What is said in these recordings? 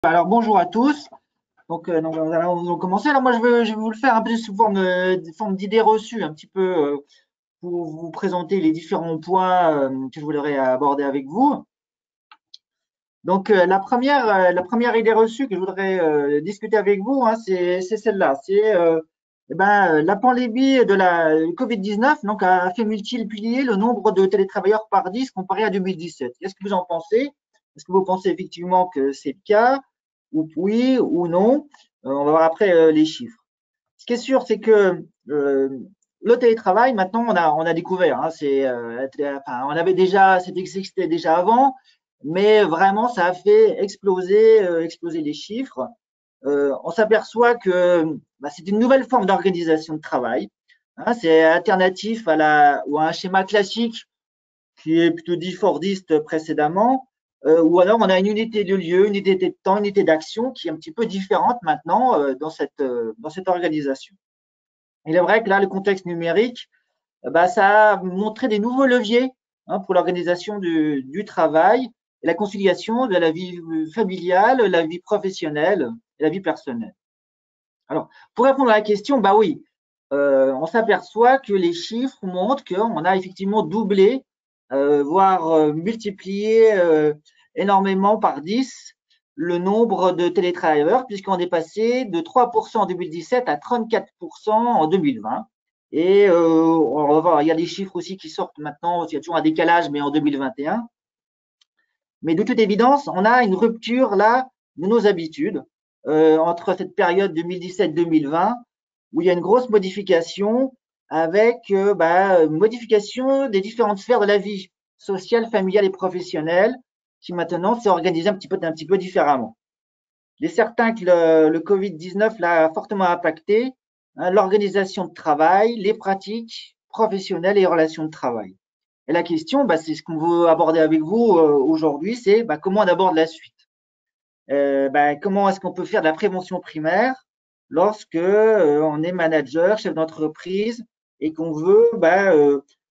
Alors bonjour à tous. Donc, nous allons commencer. Alors moi je vais vous le faire un peu sous forme d'idées reçues, un petit peu pour vous présenter les différents points que je voudrais aborder avec vous. Donc la première idée reçue que je voudrais discuter avec vous, hein, c'est celle-là. La pandémie de la Covid-19 donc a fait multiplier le nombre de télétravailleurs par 10 comparé à 2017. Qu'est-ce que vous en pensez? Est-ce que vous pensez effectivement que c'est le cas? Ou oui ou non? On va voir après les chiffres. Ce qui est sûr, c'est que le télétravail, maintenant, on a découvert. Hein, enfin, c'était déjà avant, mais vraiment, ça a fait exploser les chiffres. On s'aperçoit que c'est une nouvelle forme d'organisation de travail. Hein, c'est alternatif ou à un schéma classique qui est plutôt dit fordiste précédemment, ou alors on a une unité de lieu, une unité de temps, une unité d'action qui est un petit peu différente maintenant dans cette organisation. Il est vrai que là, le contexte numérique, ça a montré des nouveaux leviers hein, pour l'organisation du travail et la conciliation de la vie familiale, la vie professionnelle et la vie personnelle. Alors, pour répondre à la question, bah oui, on s'aperçoit que les chiffres montrent qu'on a effectivement doublé, voire multiplié énormément par 10 le nombre de télétravailleurs, puisqu'on est passé de 3% en 2017 à 34% en 2020. Et on va voir, il y a des chiffres aussi qui sortent maintenant, il y a toujours un décalage, mais en 2021. Mais de toute évidence, on a une rupture là de nos habitudes entre cette période 2017-2020 où il y a une grosse modification avec modification des différentes sphères de la vie sociale, familiale et professionnelle qui maintenant s'est organisée un petit peu différemment. Il est certain que le Covid-19 l'a fortement impacté, hein, l'organisation de travail, les pratiques professionnelles et les relations de travail. Et la question, c'est ce qu'on veut aborder avec vous aujourd'hui, c'est comment on aborde la suite. Comment est-ce qu'on peut faire de la prévention primaire lorsque on est manager, chef d'entreprise et qu'on veut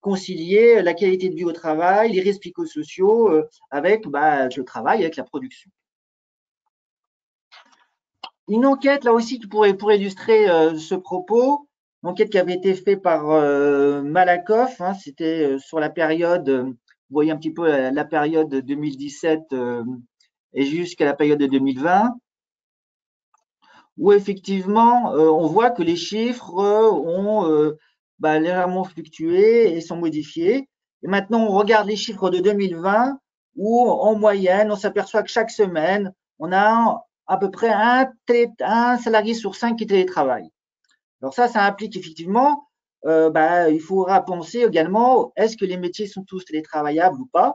concilier la qualité de vie au travail, les risques psychosociaux avec le travail, avec la production. Une enquête là aussi qui pour illustrer ce propos, une enquête qui avait été faite par Malakoff, hein, c'était sur la période, vous voyez un petit peu la période 2017 et jusqu'à la période de 2020, où effectivement on voit que les chiffres ont légèrement fluctué et sont modifiés. Et maintenant on regarde les chiffres de 2020 où en moyenne on s'aperçoit que chaque semaine on a à peu près un salarié sur 5 qui télétravaille. Alors ça implique effectivement, il faudra penser également, est-ce que les métiers sont tous télétravaillables ou pas?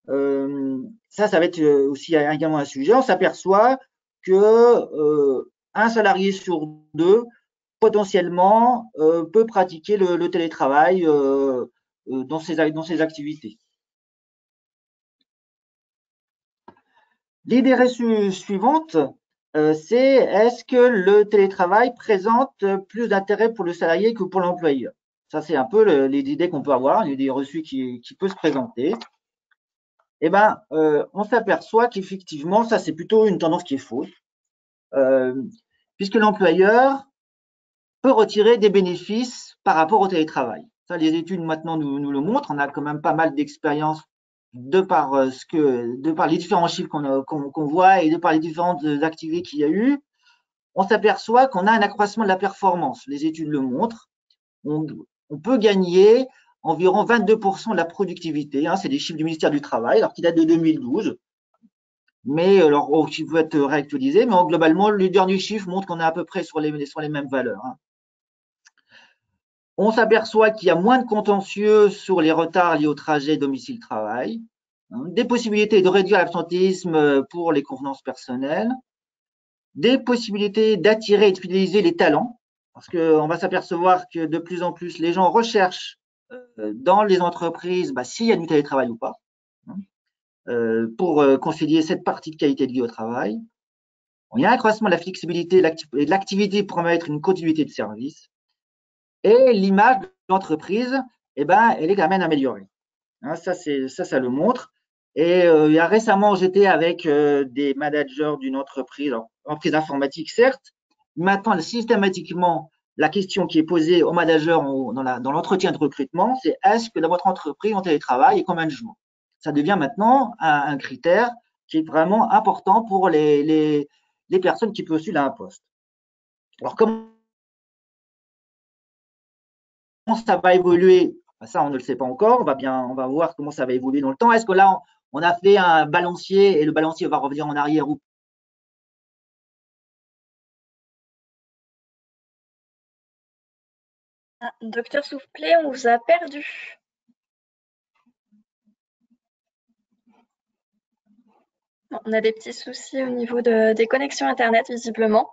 Ça va être aussi également un sujet. On s'aperçoit que un salarié sur deux potentiellement peut pratiquer le télétravail dans ses activités. L'idée reçue suivante, c'est est-ce que le télétravail présente plus d'intérêt pour le salarié que pour l'employeur? Ça, c'est un peu les idées qu'on peut avoir, l'idée reçue qui peut se présenter. On s'aperçoit qu'effectivement, ça, c'est plutôt une tendance qui est fausse, puisque l'employeur peut retirer des bénéfices par rapport au télétravail. Ça, les études maintenant nous le montrent. On a quand même pas mal d'expériences de par les différents chiffres qu'on voit et de par les différentes activités qu'il y a eu. On s'aperçoit qu'on a un accroissement de la performance. Les études le montrent. On peut gagner environ 22% de la productivité. Hein, c'est des chiffres du ministère du Travail, alors qui datent de 2012. Mais alors, qui peut être réactualisé, mais globalement, les derniers chiffres montrent qu'on est à peu près sur les mêmes valeurs. Hein. On s'aperçoit qu'il y a moins de contentieux sur les retards liés au trajet domicile-travail, hein, des possibilités de réduire l'absentéisme pour les convenances personnelles, des possibilités d'attirer et de fidéliser les talents, parce qu'on va s'apercevoir que de plus en plus, les gens recherchent dans les entreprises s'il y a du télétravail ou pas, hein, pour concilier cette partie de qualité de vie au travail. Il y a un accroissement de la flexibilité et de l'activité pour permettre une continuité de service. Et l'image de l'entreprise, elle est quand même améliorée. Hein, ça le montre. Et récemment, j'étais avec des managers d'une entreprise, alors, entreprise informatique certes. Maintenant, systématiquement, la question qui est posée aux managers dans l'entretien de recrutement, c'est est-ce que dans votre entreprise, on télétravaille et combien de jours? Ça devient maintenant un critère qui est vraiment important pour les personnes qui postulent à un poste. Alors, comment ça va évoluer? Ça, on ne le sait pas encore. On va voir comment ça va évoluer dans le temps. Est-ce que là, on a fait un balancier et le balancier va revenir en arrière ou Ah, docteur Soufflet, on vous a perdu. Bon, on a des petits soucis au niveau des connexions Internet, visiblement.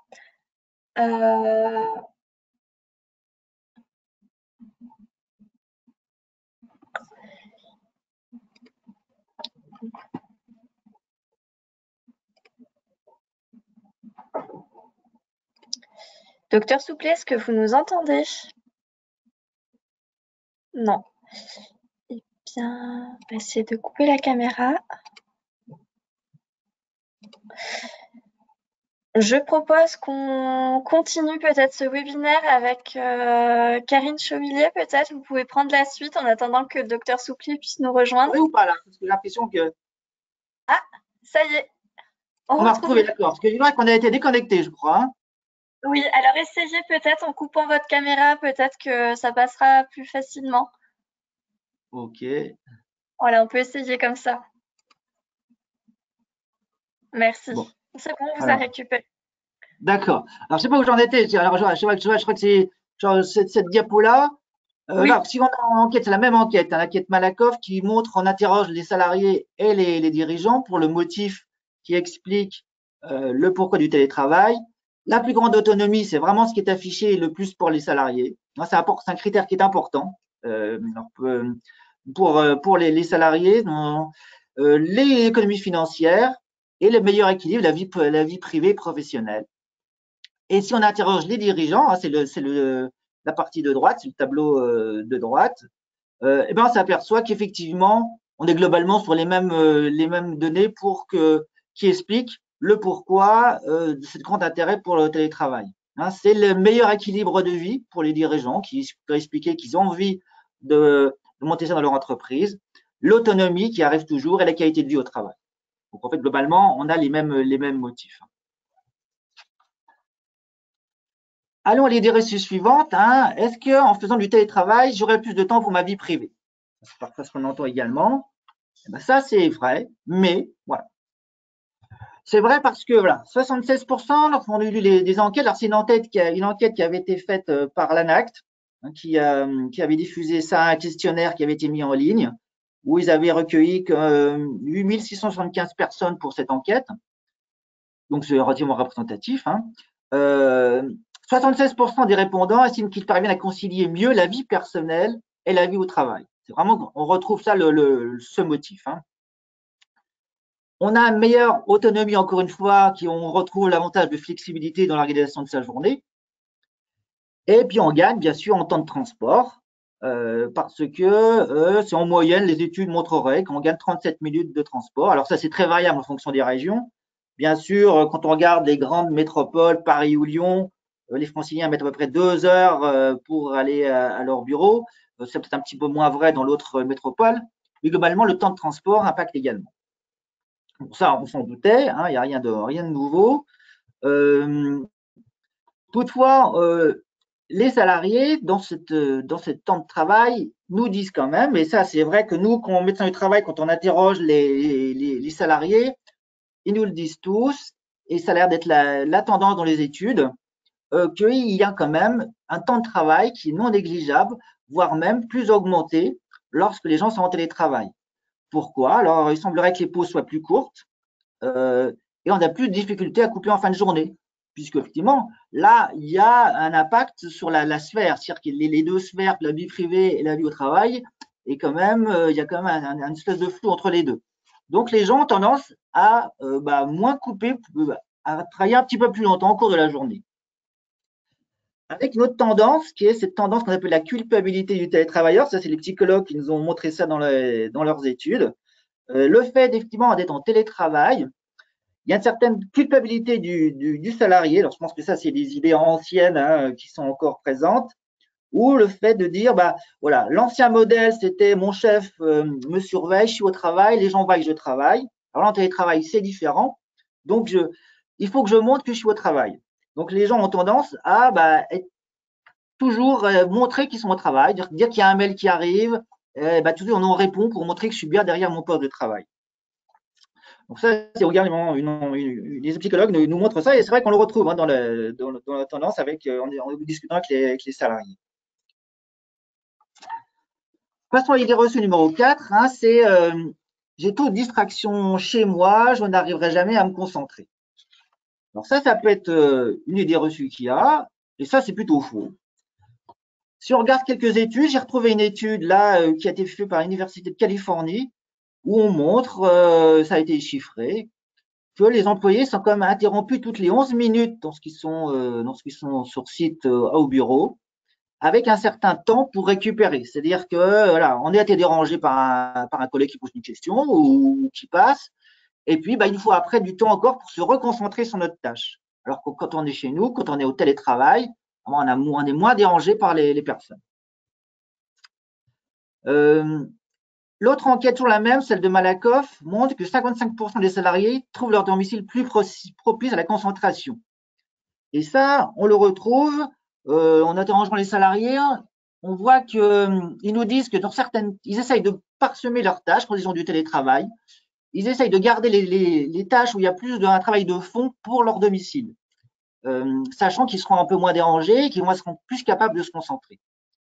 Docteur Soufflet, est-ce que vous nous entendez? Non. Eh bien, on va essayer de couper la caméra. Je propose qu'on continue peut-être ce webinaire avec Karine Chaumillier, peut-être. Vous pouvez prendre la suite en attendant que Docteur Soufflet puisse nous rejoindre. oui ou pas là? Parce que j'ai l'impression que Ah, ça y est, on on a retrouve. retrouvé d'accord. Parce que je dirais qu'on a été déconnecté, je crois. Hein. Oui, alors essayez peut-être en coupant votre caméra, peut-être que ça passera plus facilement. Ok. Voilà, on peut essayer comme ça. Merci. Bon. C'est bon, on vous a Alors, récupéré. d'accord. Alors, je sais pas où j'en étais. Alors, je crois que c'est genre cette diapo-là. Oui, Là, si on a une enquête, c'est la même enquête, hein, l'enquête Malakoff qui montre, on interroge les salariés et les dirigeants pour le motif qui explique le pourquoi du télétravail. La plus grande autonomie, c'est vraiment ce qui est affiché le plus pour les salariés. Hein, c'est un critère qui est important pour les salariés. Les économies financières et le meilleur équilibre, la vie privée et professionnelle. Et si on interroge les dirigeants, hein, la partie de droite, c'est le tableau de droite, eh ben on s'aperçoit qu'effectivement, on est globalement sur les mêmes données qui expliquent le pourquoi de ce grand intérêt pour le télétravail. Hein, c'est le meilleur équilibre de vie pour les dirigeants qui peuvent expliquer qu'ils ont envie de monter ça dans leur entreprise, l'autonomie qui arrive toujours et la qualité de vie au travail. Donc en fait, globalement, on a les mêmes motifs. Allons à l'idée reçue suivante. Hein. Est-ce qu'en faisant du télétravail, j'aurai plus de temps pour ma vie privée? C'est parfois ce qu'on entend également. Eh ben, ça, c'est vrai, mais voilà. C'est vrai parce que voilà, 76%, lorsqu'on a eu des enquêtes, alors c'est une enquête qui avait été faite par l'ANACT, hein, qui avait diffusé ça, un questionnaire qui avait été mis en ligne, où ils avaient recueilli 8675 personnes pour cette enquête. Donc c'est relativement représentatif. Hein. 76% des répondants estiment qu'ils parviennent à concilier mieux la vie personnelle et la vie au travail. C'est vraiment, on retrouve ça, ce motif. Hein. On a une meilleure autonomie, encore une fois, on retrouve l'avantage de flexibilité dans l'organisation de sa journée. Et puis on gagne, bien sûr, en temps de transport, parce que c'est en moyenne, les études montreraient qu'on gagne 37 minutes de transport. Alors ça, c'est très variable en fonction des régions. Bien sûr, quand on regarde les grandes métropoles, Paris ou Lyon, les Franciliens mettent à peu près 2 heures pour aller à leur bureau. C'est peut-être un petit peu moins vrai dans l'autre métropole. Mais globalement, le temps de transport impacte également. Pour ça, on s'en doutait, hein, il n'y a rien de nouveau. Toutefois, les salariés, dans ce temps de travail, nous disent quand même, et ça c'est vrai que nous, quand médecins du travail, quand on interroge les salariés, ils nous le disent tous, et ça a l'air d'être la tendance dans les études, qu'il y a quand même un temps de travail qui est non négligeable, voire même plus augmenté lorsque les gens sont en télétravail. Pourquoi? Alors, il semblerait que les pauses soient plus courtes, et on a plus de difficultés à couper en fin de journée, puisque effectivement, là, il y a un impact sur la sphère, c'est-à-dire que les deux sphères, la vie privée et la vie au travail, et quand même, il y a quand même un espèce de flou entre les deux. Donc, les gens ont tendance à moins couper, à travailler un petit peu plus longtemps au cours de la journée. Avec une autre tendance, qui est cette tendance qu'on appelle la culpabilité du télétravailleur, ça c'est les psychologues qui nous ont montré ça dans leurs études. Le fait effectivement d'être en télétravail, il y a une certaine culpabilité du salarié. Alors, je pense que ça, c'est des idées anciennes hein, qui sont encore présentes. Ou le fait de dire, bah voilà, l'ancien modèle, c'était mon chef me surveille, je suis au travail, les gens voient que je travaille. Alors, en télétravail, c'est différent. Donc, il faut que je montre que je suis au travail. Donc, les gens ont tendance à bah, être toujours montrer qu'ils sont au travail, dire qu'il y a un mail qui arrive, bah, tout de suite, on en répond pour montrer que je suis bien derrière mon poste de travail. Donc ça, c'est également les psychologues nous montrent ça et c'est vrai qu'on le retrouve hein, dans la tendance avec, en discutant avec les salariés. Passons à l'idée reçue numéro 4, hein, c'est j'ai trop de distractions chez moi, je n'arriverai jamais à me concentrer. Alors ça peut être une idée reçue qu'il y a, et ça c'est plutôt faux. Si on regarde quelques études, j'ai retrouvé une étude là qui a été faite par l'Université de Californie où on montre, ça a été chiffré, que les employés sont quand même interrompus toutes les 11 minutes lorsqu'ils sont sur site au bureau, avec un certain temps pour récupérer. C'est-à-dire que voilà, on a été dérangé par un collègue qui pose une question ou qui passe, et puis bah, il nous faut après du temps encore pour se reconcentrer sur notre tâche. Alors que quand on est chez nous, quand on est au télétravail, on est moins dérangé par les personnes. Euh, L'autre enquête, toujours la même, celle de Malakoff, montre que 55% des salariés trouvent leur domicile plus propice à la concentration. Et ça, on le retrouve en interrogeant les salariés. On voit qu'ils nous disent que ils essayent de parsemer leurs tâches quand ils ont du télétravail. Ils essayent de garder les tâches où il y a plus d'un travail de fond pour leur domicile, sachant qu'ils seront un peu moins dérangés et qu'ils seront plus capables de se concentrer.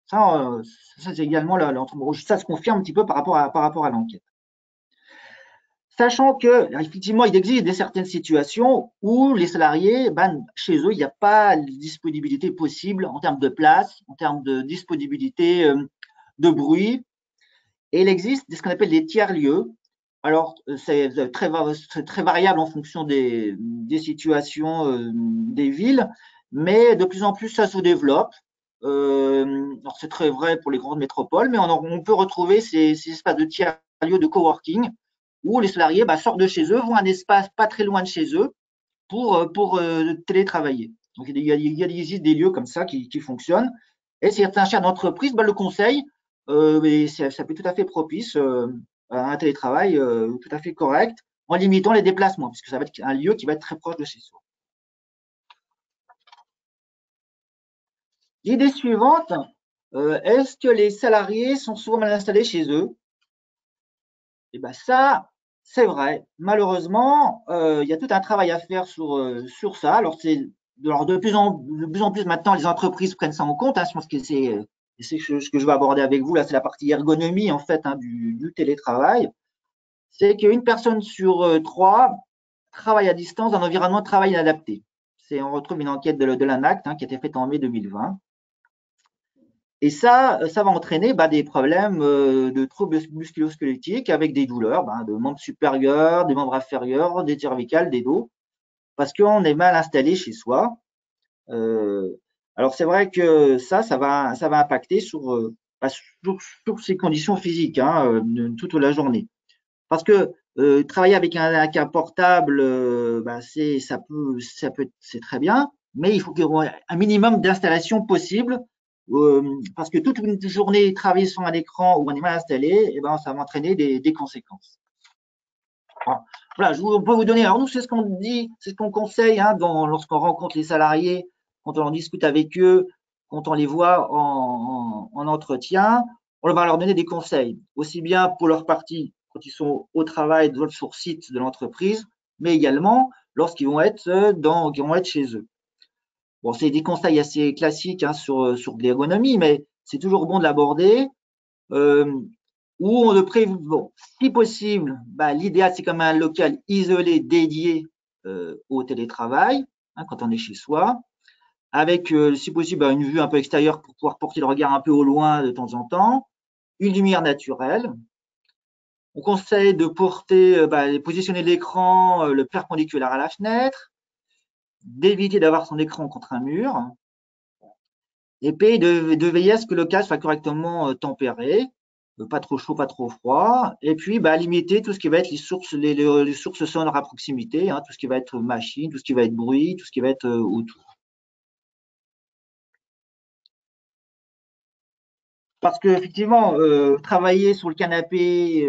Ça c'est également ça se confirme un petit peu par rapport à l'enquête. Sachant que, effectivement, il existe certaines situations où les salariés, ben, chez eux, il n'y a pas de disponibilité possible en termes de place, en termes de disponibilité de bruit. Et il existe ce qu'on appelle des tiers-lieux. Alors, c'est très variable en fonction des situations des villes, mais de plus en plus, ça se développe. Alors, c'est très vrai pour les grandes métropoles, mais on peut retrouver ces espaces de tiers-lieux de coworking où les salariés bah, sortent de chez eux, vont à un espace pas très loin de chez eux pour télétravailler. Donc, il existe des lieux comme ça qui fonctionnent. Et certains chefs d'entreprise bah, le conseillent, mais ça peut être tout à fait propice à un télétravail tout à fait correct, en limitant les déplacements, puisque ça va être un lieu qui va être très proche de chez soi. L'idée suivante, est-ce que les salariés sont souvent mal installés chez eux? Et ben ça, c'est vrai. Malheureusement, il y a tout un travail à faire sur ça. Alors de plus en plus maintenant, les entreprises prennent ça en compte. Hein. Je pense que c'est ce que je vais aborder avec vous. Là, c'est la partie ergonomie en fait hein, du télétravail. C'est qu'une personne sur trois travaille à distance dans un environnement de travail inadapté. On retrouve une enquête de l'ANACT hein, qui a été faite en mai 2020. Et ça va entraîner bah, des problèmes de troubles musculo-squelettiques avec des douleurs bah, de membres supérieurs, des membres inférieurs, des cervicales, des dos, parce qu'on est mal installé chez soi. Alors c'est vrai que ça va impacter bah, sur ces conditions physiques hein, toute la journée. Parce que travailler avec un portable, bah, c'est très bien, mais il faut qu'il y ait un minimum d'installation possible parce que toute une journée travailler sur un écran où on est mal installé, eh ben, ça va entraîner des conséquences. Voilà, on peut vous donner. Alors nous, c'est ce qu'on dit, c'est ce qu'on conseille hein, lorsqu'on rencontre les salariés, quand on en discute avec eux, quand on les voit en entretien, on va leur donner des conseils, aussi bien pour leur partie quand ils sont au travail sur site de l'entreprise, mais également lorsqu'ils vont être chez eux. Bon, c'est des conseils assez classiques hein, sur de l'ergonomie, mais c'est toujours bon de l'aborder. Euh, où on le prévoit, bon, si possible, bah, l'idéal c'est comme un local isolé dédié au télétravail, hein, quand on est chez soi, avec si possible bah, une vue un peu extérieure pour pouvoir porter le regard un peu au loin de temps en temps, une lumière naturelle. On conseille de positionner l'écran le perpendiculaire à la fenêtre, d'éviter d'avoir son écran contre un mur, et puis de veiller à ce que le local soit correctement tempéré. pas trop chaud, pas trop froid. Et puis, bah, limiter tout ce qui va être les sources sonores à proximité, hein, tout ce qui va être machine, tout ce qui va être bruit, tout ce qui va être autour. Parce que effectivement, travailler sur le canapé,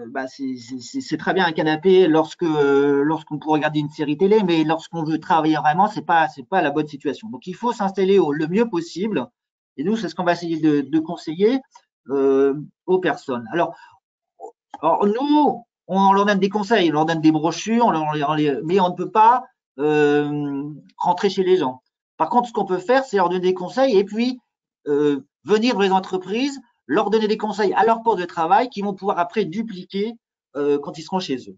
bah, c'est très bien un canapé lorsqu'on peut regarder une série télé, mais lorsqu'on veut travailler vraiment, c'est pas la bonne situation. Donc il faut s'installer le mieux possible. Et nous, c'est ce qu'on va essayer de conseiller euh, aux personnes. Alors, nous, on leur donne des conseils, on leur donne des brochures, mais on ne peut pas rentrer chez les gens. Par contre, ce qu'on peut faire, c'est leur donner des conseils et puis venir dans les entreprises, leur donner des conseils à leur poste de travail qu'ils vont pouvoir après dupliquer quand ils seront chez eux.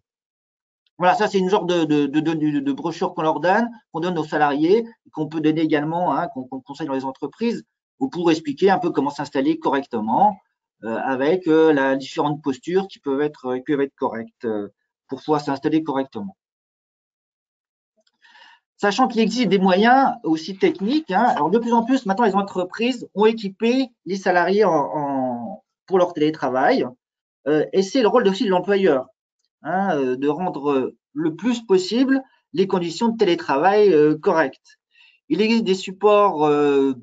Voilà, ça c'est une genre de brochure qu'on leur donne, qu'on donne aux salariés, qu'on peut donner également, hein, qu'on conseille dans les entreprises, pour expliquer un peu comment s'installer correctement, avec la différentes postures qui peuvent être correctes pour pouvoir s'installer correctement. Sachant qu'il existe des moyens aussi techniques, hein, alors de plus en plus maintenant les entreprises ont équipé les salariés pour leur télétravail, et c'est le rôle aussi de l'employeur, hein, de rendre le plus possible les conditions de télétravail correctes. Il existe des supports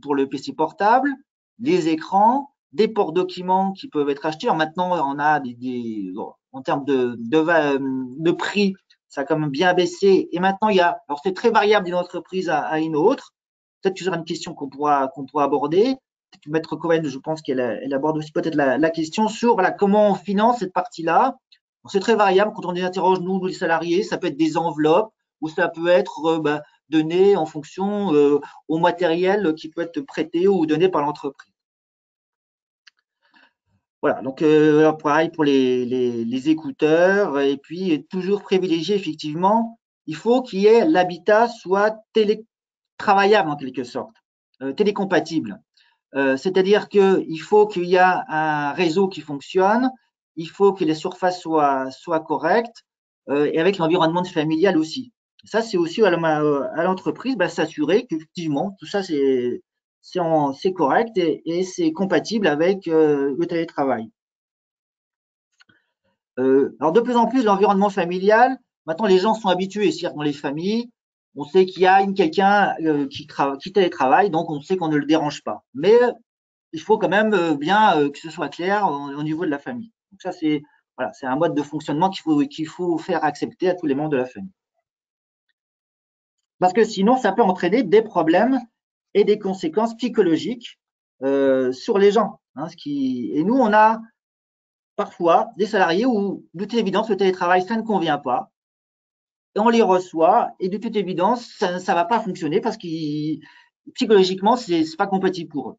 pour le PC portable, des écrans, des ports documents qui peuvent être achetés. Alors maintenant, on a bon, en termes de prix, ça a quand même bien baissé. Et maintenant, alors c'est très variable d'une entreprise à une autre. Peut-être que ce sera une question qu'on pourra aborder. Maître Cohen, je pense qu'elle aborde aussi peut-être la question sur voilà, comment on finance cette partie-là. C'est très variable quand on les interroge, nous les salariés, ça peut être des enveloppes ou ça peut être donné en fonction au matériel qui peut être prêté ou donné par l'entreprise. Voilà, donc pareil pour les écouteurs et puis toujours privilégier effectivement, il faut qu'il y ait l'habitat soit télétravaillable en quelque sorte, télécompatible. C'est-à-dire qu'il faut qu'il y ait un réseau qui fonctionne, il faut que les surfaces soient correctes et avec l'environnement familial aussi. Ça, c'est aussi à l'entreprise s'assurer qu'effectivement, tout ça, c'est correct et c'est compatible avec le télétravail. Alors, de plus en plus, l'environnement familial, maintenant, les gens sont habitués, c'est-à-dire dans les familles, on sait qu'il y a quelqu'un qui télétravaille, donc on sait qu'on ne le dérange pas. Mais il faut quand même bien que ce soit clair au niveau de la famille. Donc ça, c'est un mode de fonctionnement qu'il faut faire accepter à tous les membres de la famille. Parce que sinon, ça peut entraîner des problèmes et des conséquences psychologiques sur les gens. Hein, et nous, on a parfois des salariés où, de toute évidence, le télétravail, ça ne convient pas. Et on les reçoit et de toute évidence, ça ne va pas fonctionner parce que psychologiquement, c'est pas compatible pour eux.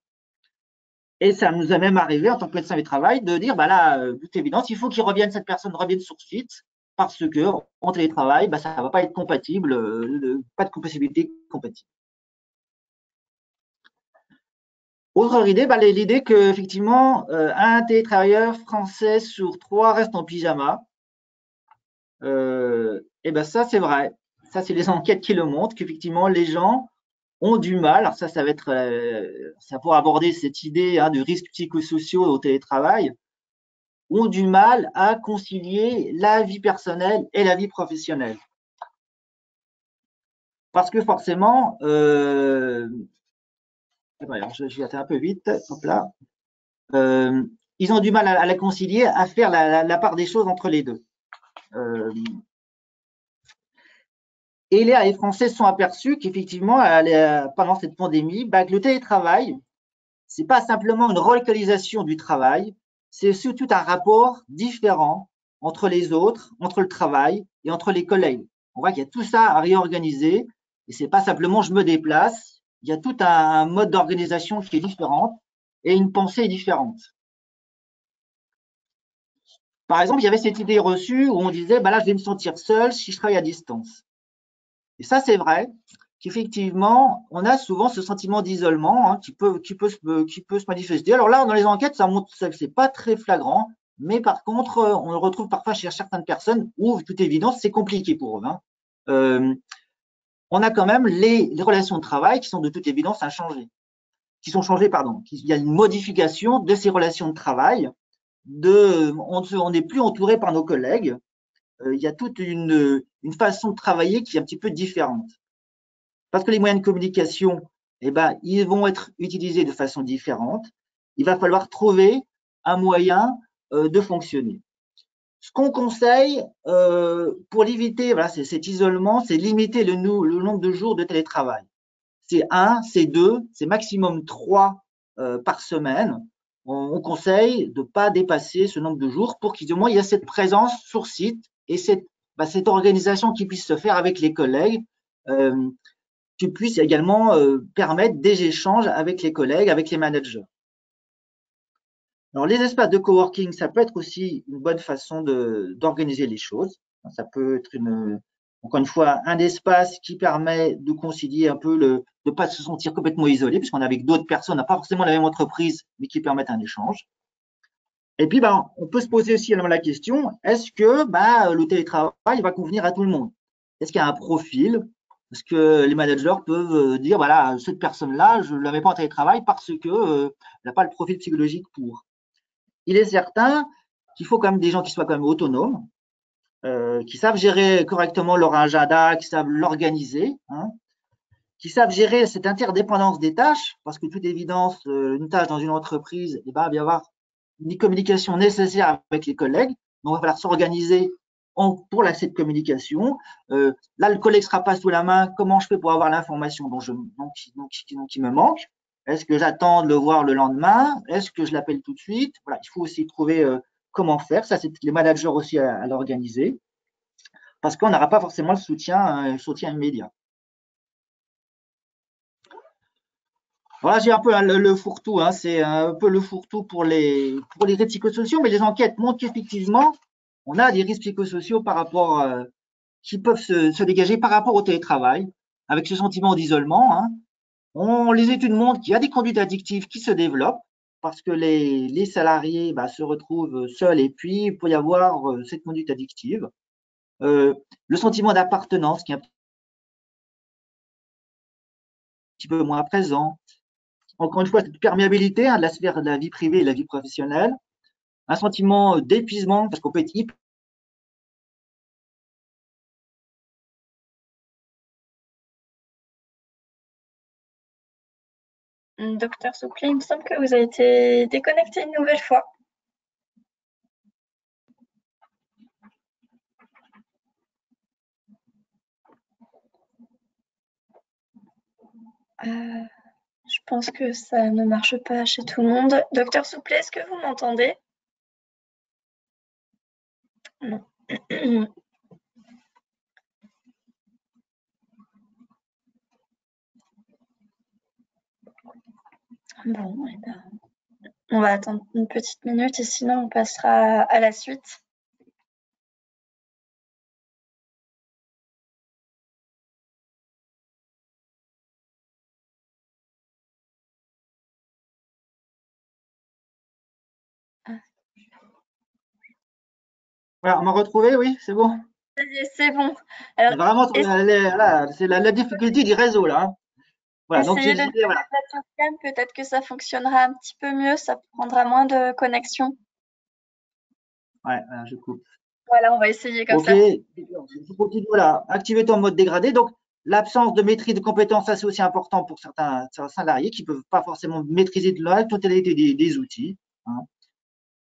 Et ça nous a même arrivé, en tant que médecin du travail, de dire, là, de toute évidence, il faut cette personne revienne sur site, parce que en télétravail, ça ne va pas être compatible, pas de compatibilité compatible. Autre idée, l'idée qu'effectivement, un télétravailleur français sur 3 reste en pyjama. Et ça, c'est vrai. Ça, c'est les enquêtes qui le montrent, qu'effectivement, les gens ont du mal. Alors ça va être, ça pour aborder cette idée de risques psychosociaux au télétravail, ont du mal à concilier la vie personnelle et la vie professionnelle. Parce que forcément, je vais un peu vite, hop là, ils ont du mal à la concilier, à faire la part des choses entre les deux. Et les Français se sont aperçus qu'effectivement, pendant cette pandémie, que le télétravail, c'est pas simplement une relocalisation du travail, c'est surtout un rapport différent entre les autres, entre le travail et entre les collègues. On voit qu'il y a tout ça à réorganiser et c'est pas simplement je me déplace, il y a tout un mode d'organisation qui est différent et une pensée différente. Par exemple, il y avait cette idée reçue où on disait, là, je vais me sentir seul si je travaille à distance. Et ça, c'est vrai qu'effectivement, on a souvent ce sentiment d'isolement qui peut se manifester. Alors là, dans les enquêtes, ça montre que c'est pas très flagrant, mais par contre, on le retrouve parfois chez certaines personnes où, de toute évidence, c'est compliqué pour eux. On a quand même les relations de travail qui sont de toute évidence à changer, qui sont changées, pardon. Il y a une modification de ces relations de travail on n'est plus entouré par nos collègues. Il y a toute une façon de travailler qui est un petit peu différente. Parce que les moyens de communication, eh ben, ils vont être utilisés de façon différente. Il va falloir trouver un moyen de fonctionner. Ce qu'on conseille pour éviter voilà, cet isolement, c'est limiter le nombre de jours de télétravail. C'est 1, c'est 2, c'est maximum 3 par semaine. On conseille de ne pas dépasser ce nombre de jours pour qu'il y ait cette présence sur site et cette organisation qui puisse se faire avec les collègues, qui puisse également permettre des échanges avec les collègues, avec les managers. Alors, les espaces de coworking, ça peut être aussi une bonne façon d'organiser les choses. Ça peut être encore une fois, un espace qui permet de concilier un peu de ne pas se sentir complètement isolé, puisqu'on est avec d'autres personnes, on n'a pas forcément la même entreprise, mais qui permettent un échange. Et puis, on peut se poser aussi la question, est-ce que le télétravail va convenir à tout le monde? Est-ce qu'il y a un profil? Est-ce que les managers peuvent dire, voilà, cette personne-là, je ne la mets pas en télétravail parce qu'elle n'a pas le profil psychologique pour. Il est certain qu'il faut quand même des gens qui soient quand même autonomes, qui savent gérer correctement leur agenda, qui savent l'organiser, hein, qui savent gérer cette interdépendance des tâches, parce que toute évidence, une tâche dans une entreprise, il va y avoir une communication nécessaire avec les collègues, donc il va falloir s'organiser pour cette communication. Là, le collègue ne sera pas sous la main, comment je fais pour avoir l'information qui me manque? Est-ce que j'attends de le voir le lendemain? Est-ce que je l'appelle tout de suite? Voilà, il faut aussi trouver comment faire. Ça, c'est les managers aussi à l'organiser, parce qu'on n'aura pas forcément le soutien immédiat. Voilà, j'ai un peu le fourre-tout, hein, c'est un peu le fourre-tout pour les risques psychosociaux, mais les enquêtes montrent qu'effectivement, on a des risques psychosociaux par rapport qui peuvent se dégager par rapport au télétravail, avec ce sentiment d'isolement. Hein. Les études montrent qu'il y a des conduites addictives qui se développent parce que les salariés se retrouvent seuls et puis il peut y avoir cette conduite addictive. Le sentiment d'appartenance qui est un petit peu moins présent. Encore une fois, cette perméabilité de la sphère de la vie privée et de la vie professionnelle. Un sentiment d'épuisement parce qu'on peut être hyper Docteur Souclé, il me semble que vous avez été déconnecté une nouvelle fois. Je pense que ça ne marche pas chez tout le monde. Docteur Souclé, est-ce que vous m'entendez? Non. Bon, eh ben, on va attendre une petite minute et sinon on passera à la suite. Voilà, on m'a retrouvé, oui, c'est bon. Ça y est, c'est bon. Alors, Vraiment, c'est la difficulté du réseau, là. Hein. Voilà, donc je essayez de disais, faire voilà. la plateforme cam, peut-être que ça fonctionnera un petit peu mieux, ça prendra moins de connexion. Ouais, je coupe. Voilà, on va essayer comme OK, ça. je continue, voilà. Activer ton mode dégradé. Donc, l'absence de maîtrise de compétences, ça c'est aussi important pour certains salariés qui ne peuvent pas forcément maîtriser de la totalité des outils. Hein.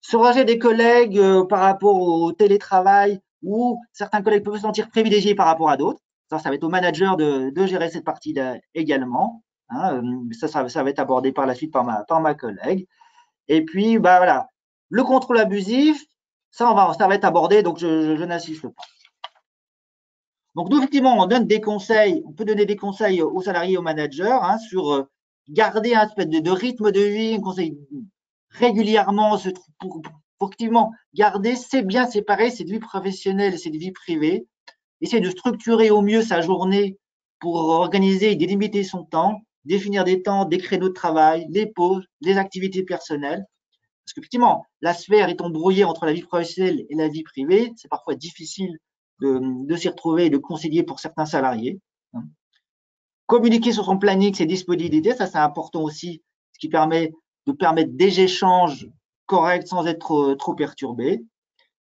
Se rejet des collègues par rapport au télétravail ou certains collègues peuvent se sentir privilégiés par rapport à d'autres. Ça va être au manager de gérer cette partie-là également. Hein. Ça va être abordé par la suite par ma collègue. Et puis, voilà, le contrôle abusif, ça va être abordé, donc je n'insiste pas. Donc, nous, effectivement, on donne des conseils, on peut donner des conseils aux salariés et aux managers hein, sur garder un espèce de rythme de vie, un conseil régulièrement pour effectivement garder, c'est bien séparer cette vie professionnelle et cette vie privée, essayer de structurer au mieux sa journée pour organiser et délimiter son temps, définir des temps, des créneaux de travail, les pauses, les activités personnelles. Parce qu'effectivement, la sphère étant brouillée entre la vie professionnelle et la vie privée, c'est parfois difficile de s'y retrouver et de concilier pour certains salariés. Communiquer sur son planning, ses disponibilités, ça c'est important aussi, ce qui permet de permettre des échanges correct sans être trop perturbé.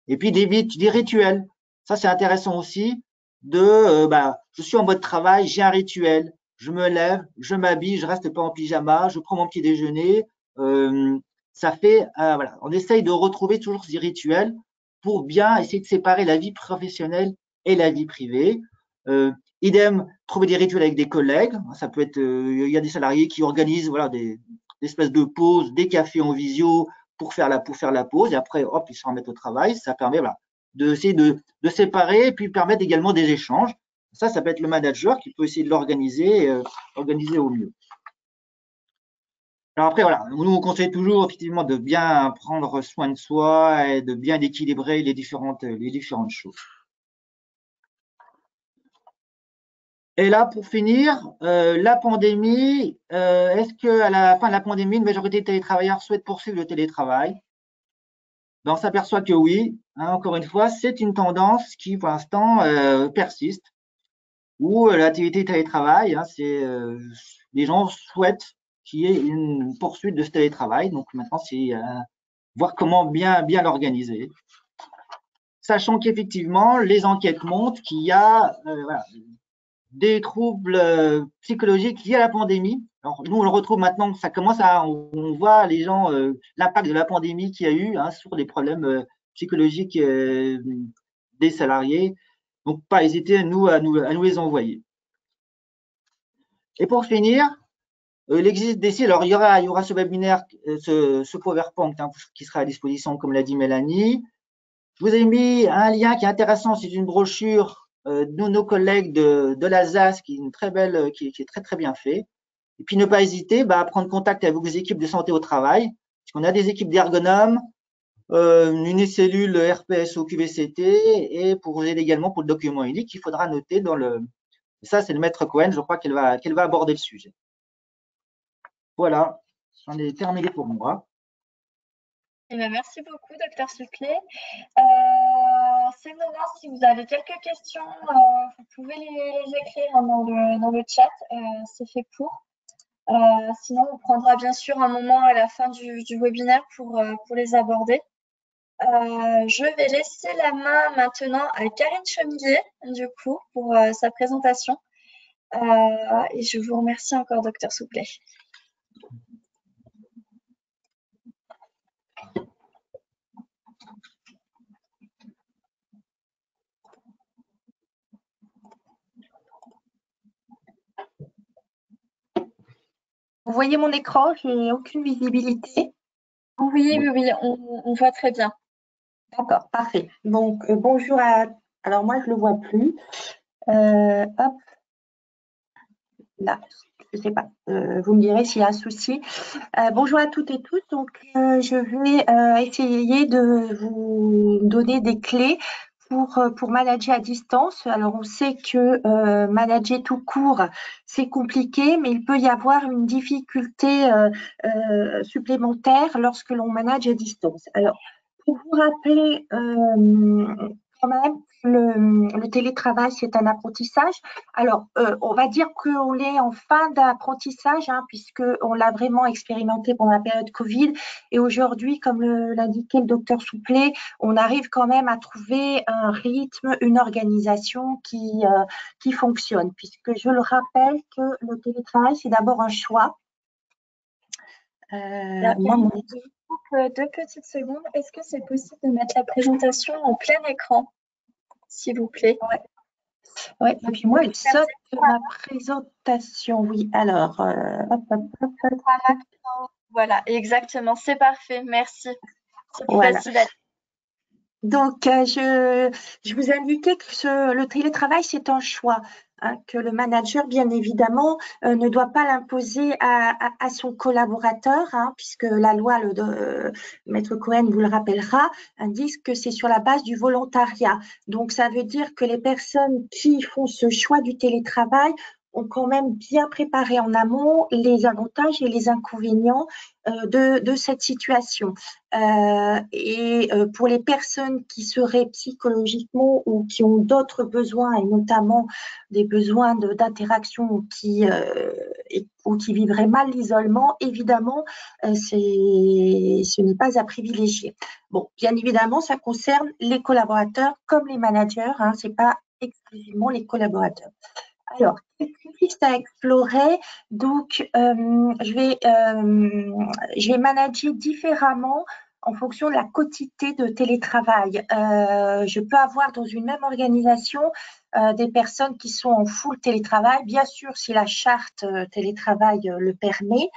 Et puis des rituels. Ça, c'est intéressant aussi je suis en mode travail, j'ai un rituel. Je me lève, je m'habille, je reste pas en pyjama, je prends mon petit déjeuner. Ça fait, voilà, on essaye de retrouver toujours ces rituels pour bien essayer de séparer la vie professionnelle et la vie privée. Idem, trouver des rituels avec des collègues. Ça peut être, il y a des salariés qui organisent voilà des espèces de pauses, des cafés en visio pour faire la pause et après hop ils se remettent au travail. Ça permet voilà d'essayer de séparer et puis permettre également des échanges. Ça peut être le manager qui peut essayer de l'organiser, organiser au mieux. Alors après, voilà, nous on conseille toujours effectivement de bien prendre soin de soi et de bien équilibrer les différentes choses. Et là, pour finir, la pandémie, est-ce qu'à la fin de la pandémie, une majorité des télétravailleurs souhaitent poursuivre le télétravail? Ben, on s'aperçoit que oui, hein, encore une fois, c'est une tendance qui, pour l'instant, persiste, où l'activité télétravail, hein, les gens souhaitent qu'il y ait une poursuite de ce télétravail. Donc maintenant, c'est voir comment bien l'organiser. Sachant qu'effectivement, les enquêtes montrent qu'il y a voilà, des troubles psychologiques liés à la pandémie. Alors, nous, on le retrouve maintenant, on voit les gens, l'impact de la pandémie qu'il y a eu hein, sur les problèmes psychologiques des salariés. Donc, pas hésiter à nous les envoyer. Et pour finir, il existe des sites, alors il y aura ce webinaire, ce PowerPoint hein, qui sera à disposition, comme l'a dit Mélanie. Je vous ai mis un lien qui est intéressant, c'est une brochure de nos collègues de l'Alsace, qui est une très belle, qui est très très bien fait. Et puis ne pas hésiter à prendre contact avec vos équipes de santé au travail, parce qu'on a des équipes d'ergonomes, une cellule RPS au QVCT, et pour vous aider également pour le document unique, il faudra noter dans le. Ça, c'est le maître Cohen, je crois qu'elle va aborder le sujet. Voilà, j'en ai terminé pour moi. Eh bien, merci beaucoup, docteur Suclé. C'est le moment, si vous avez quelques questions, vous pouvez les écrire dans le chat, c'est fait pour. Sinon, on prendra bien sûr un moment à la fin du webinaire pour les aborder. Je vais laisser la main maintenant à Karine Chemillier, du coup, pour sa présentation. Et je vous remercie encore, docteur Souplet. Vous voyez mon écran, je n'ai aucune visibilité. Oui, on voit très bien. D'accord, parfait. Donc, bonjour à… Alors, moi, je ne le vois plus. Hop. Là, je ne sais pas. Vous me direz s'il y a un souci. Bonjour à toutes et tous. Donc, je vais essayer de vous donner des clés pour manager à distance. Alors, on sait que manager tout court, c'est compliqué, mais il peut y avoir une difficulté supplémentaire lorsque l'on manage à distance. Alors, pour vous rappeler quand même que le télétravail, c'est un apprentissage. Alors, on va dire qu'on est en fin d'apprentissage, hein, puisqu'on l'a vraiment expérimenté pendant la période Covid. Et aujourd'hui, comme l'indiquait le docteur Souplet, on arrive quand même à trouver un rythme, une organisation qui fonctionne, puisque je le rappelle que le télétravail, c'est d'abord un choix. Deux petites secondes. Est-ce que c'est possible de mettre la présentation en plein écran, s'il vous plaît? Ouais. Et puis moi, il saute ma présentation. Oui, alors, Voilà, exactement, c'est parfait, merci. C'est plus voilà. facile. Donc, je vous indiquais que le télétravail, c'est un choix, hein, que le manager, bien évidemment, ne doit pas l'imposer à son collaborateur, hein, puisque la loi, Maître Cohen vous le rappellera, indique que c'est sur la base du volontariat. Donc, ça veut dire que les personnes qui font ce choix du télétravail ont quand même bien préparé en amont les avantages et les inconvénients de cette situation. Et pour les personnes qui seraient psychologiquement ou qui ont d'autres besoins, et notamment des besoins d'interaction qui ou qui vivraient mal l'isolement, évidemment, ce n'est pas à privilégier. Bon, bien évidemment, ça concerne les collaborateurs comme les managers, hein, ce n'est pas exclusivement les collaborateurs. Alors, quelques pistes à explorer. Donc, je vais manager différemment en fonction de la quantité de télétravail. Je peux avoir dans une même organisation des personnes qui sont en full télétravail, bien sûr si la charte télétravail le permet.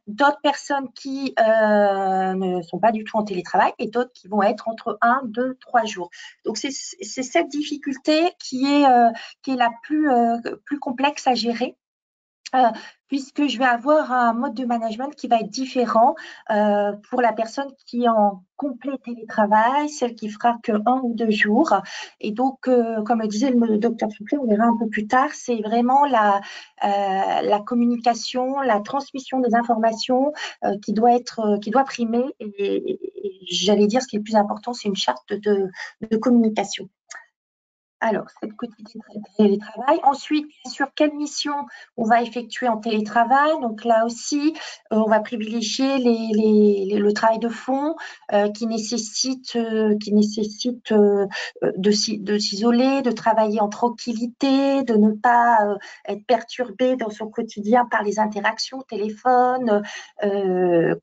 D'autres personnes qui ne sont pas du tout en télétravail et d'autres qui vont être entre 1, 2, 3 jours. Donc, c'est cette difficulté qui est la plus complexe à gérer. Puisque je vais avoir un mode de management qui va être différent pour la personne qui est en complet télétravail, celle qui fera que 1 ou 2 jours. Et donc, comme le disait le docteur Souclé, on verra un peu plus tard, c'est vraiment la communication, la transmission des informations qui doit primer. Et j'allais dire, ce qui est le plus important, c'est une charte de communication. Alors, cette quotidien de télétravail. Ensuite, bien sûr, quelle mission on va effectuer en télétravail. Donc là aussi, on va privilégier le travail de fond qui nécessite de s'isoler, de travailler en tranquillité, de ne pas être perturbé dans son quotidien par les interactions, téléphone,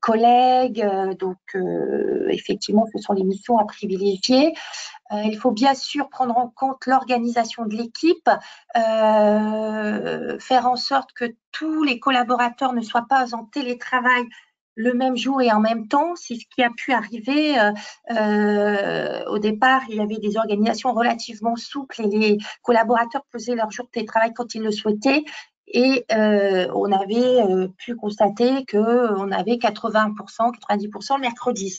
collègues. Donc, effectivement, ce sont les missions à privilégier. Il faut bien sûr prendre en compte l'organisation de l'équipe, faire en sorte que tous les collaborateurs ne soient pas en télétravail le même jour et en même temps. C'est ce qui a pu arriver. Au départ, il y avait des organisations relativement souples et les collaborateurs posaient leur jour de télétravail quand ils le souhaitaient. Et on avait pu constater qu'on avait 80%, 90% le mercredi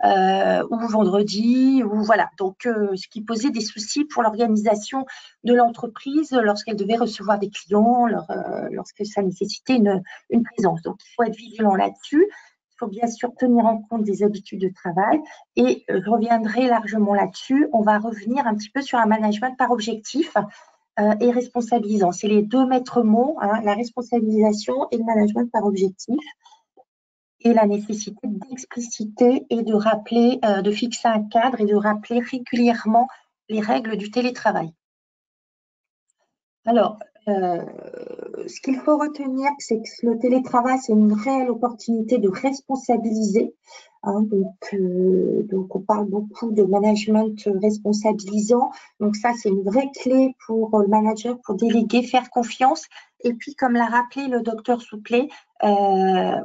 ou vendredi, ou voilà. Donc, ce qui posait des soucis pour l'organisation de l'entreprise lorsqu'elle devait recevoir des clients, lorsque ça nécessitait une présence. Donc, il faut être vigilant là-dessus. Il faut bien sûr tenir en compte des habitudes de travail et je reviendrai largement là-dessus. On va revenir un petit peu sur un management par objectif et responsabilisant. C'est les 2 maîtres mots, hein, la responsabilisation et le management par objectif. Et la nécessité d'expliciter et de rappeler, de fixer un cadre et de rappeler régulièrement les règles du télétravail. Alors, ce qu'il faut retenir, c'est que le télétravail, c'est une réelle opportunité de responsabiliser. Hein, donc, on parle beaucoup de management responsabilisant. Donc, ça, c'est une vraie clé pour le manager pour déléguer, faire confiance. Et puis, comme l'a rappelé le docteur Souclé,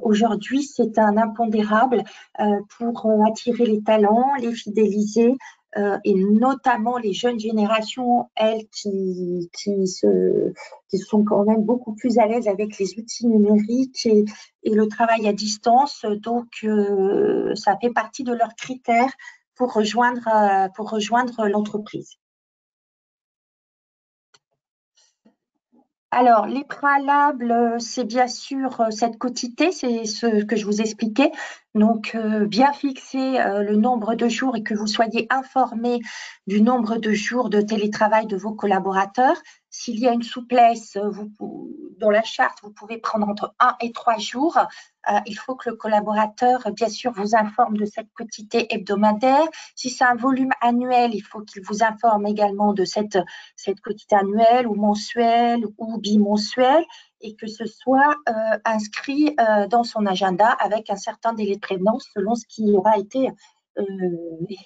aujourd'hui, c'est un impondérable pour attirer les talents, les fidéliser, et notamment les jeunes générations, elles, qui sont quand même beaucoup plus à l'aise avec les outils numériques et le travail à distance. Donc, ça fait partie de leurs critères pour rejoindre l'entreprise. Alors, les préalables, c'est bien sûr cette quotité, c'est ce que je vous expliquais. Donc, bien fixer le nombre de jours et que vous soyez informé du nombre de jours de télétravail de vos collaborateurs. S'il y a une souplesse, dans la charte, vous pouvez prendre entre 1 et 3 jours. Il faut que le collaborateur, bien sûr, vous informe de cette quotité hebdomadaire. Si c'est un volume annuel, il faut qu'il vous informe également de cette quotité annuelle ou mensuelle ou bimensuelle et que ce soit inscrit dans son agenda avec un certain délai de prévenance selon ce qui aura été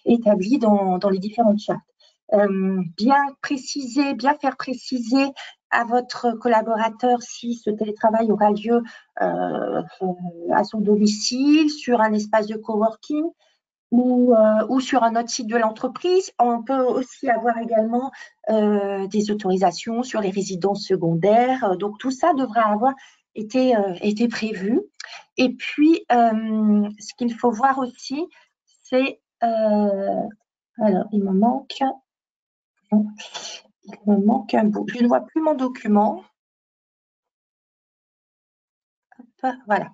établi dans les différentes chartes. Bien faire préciser à votre collaborateur si ce télétravail aura lieu à son domicile, sur un espace de coworking ou sur un autre site de l'entreprise. On peut aussi avoir également des autorisations sur les résidences secondaires. Donc, tout ça devrait avoir été prévu. Et puis, ce qu'il faut voir aussi, c'est… alors, il me manque un bout. Je ne vois plus mon document. Voilà.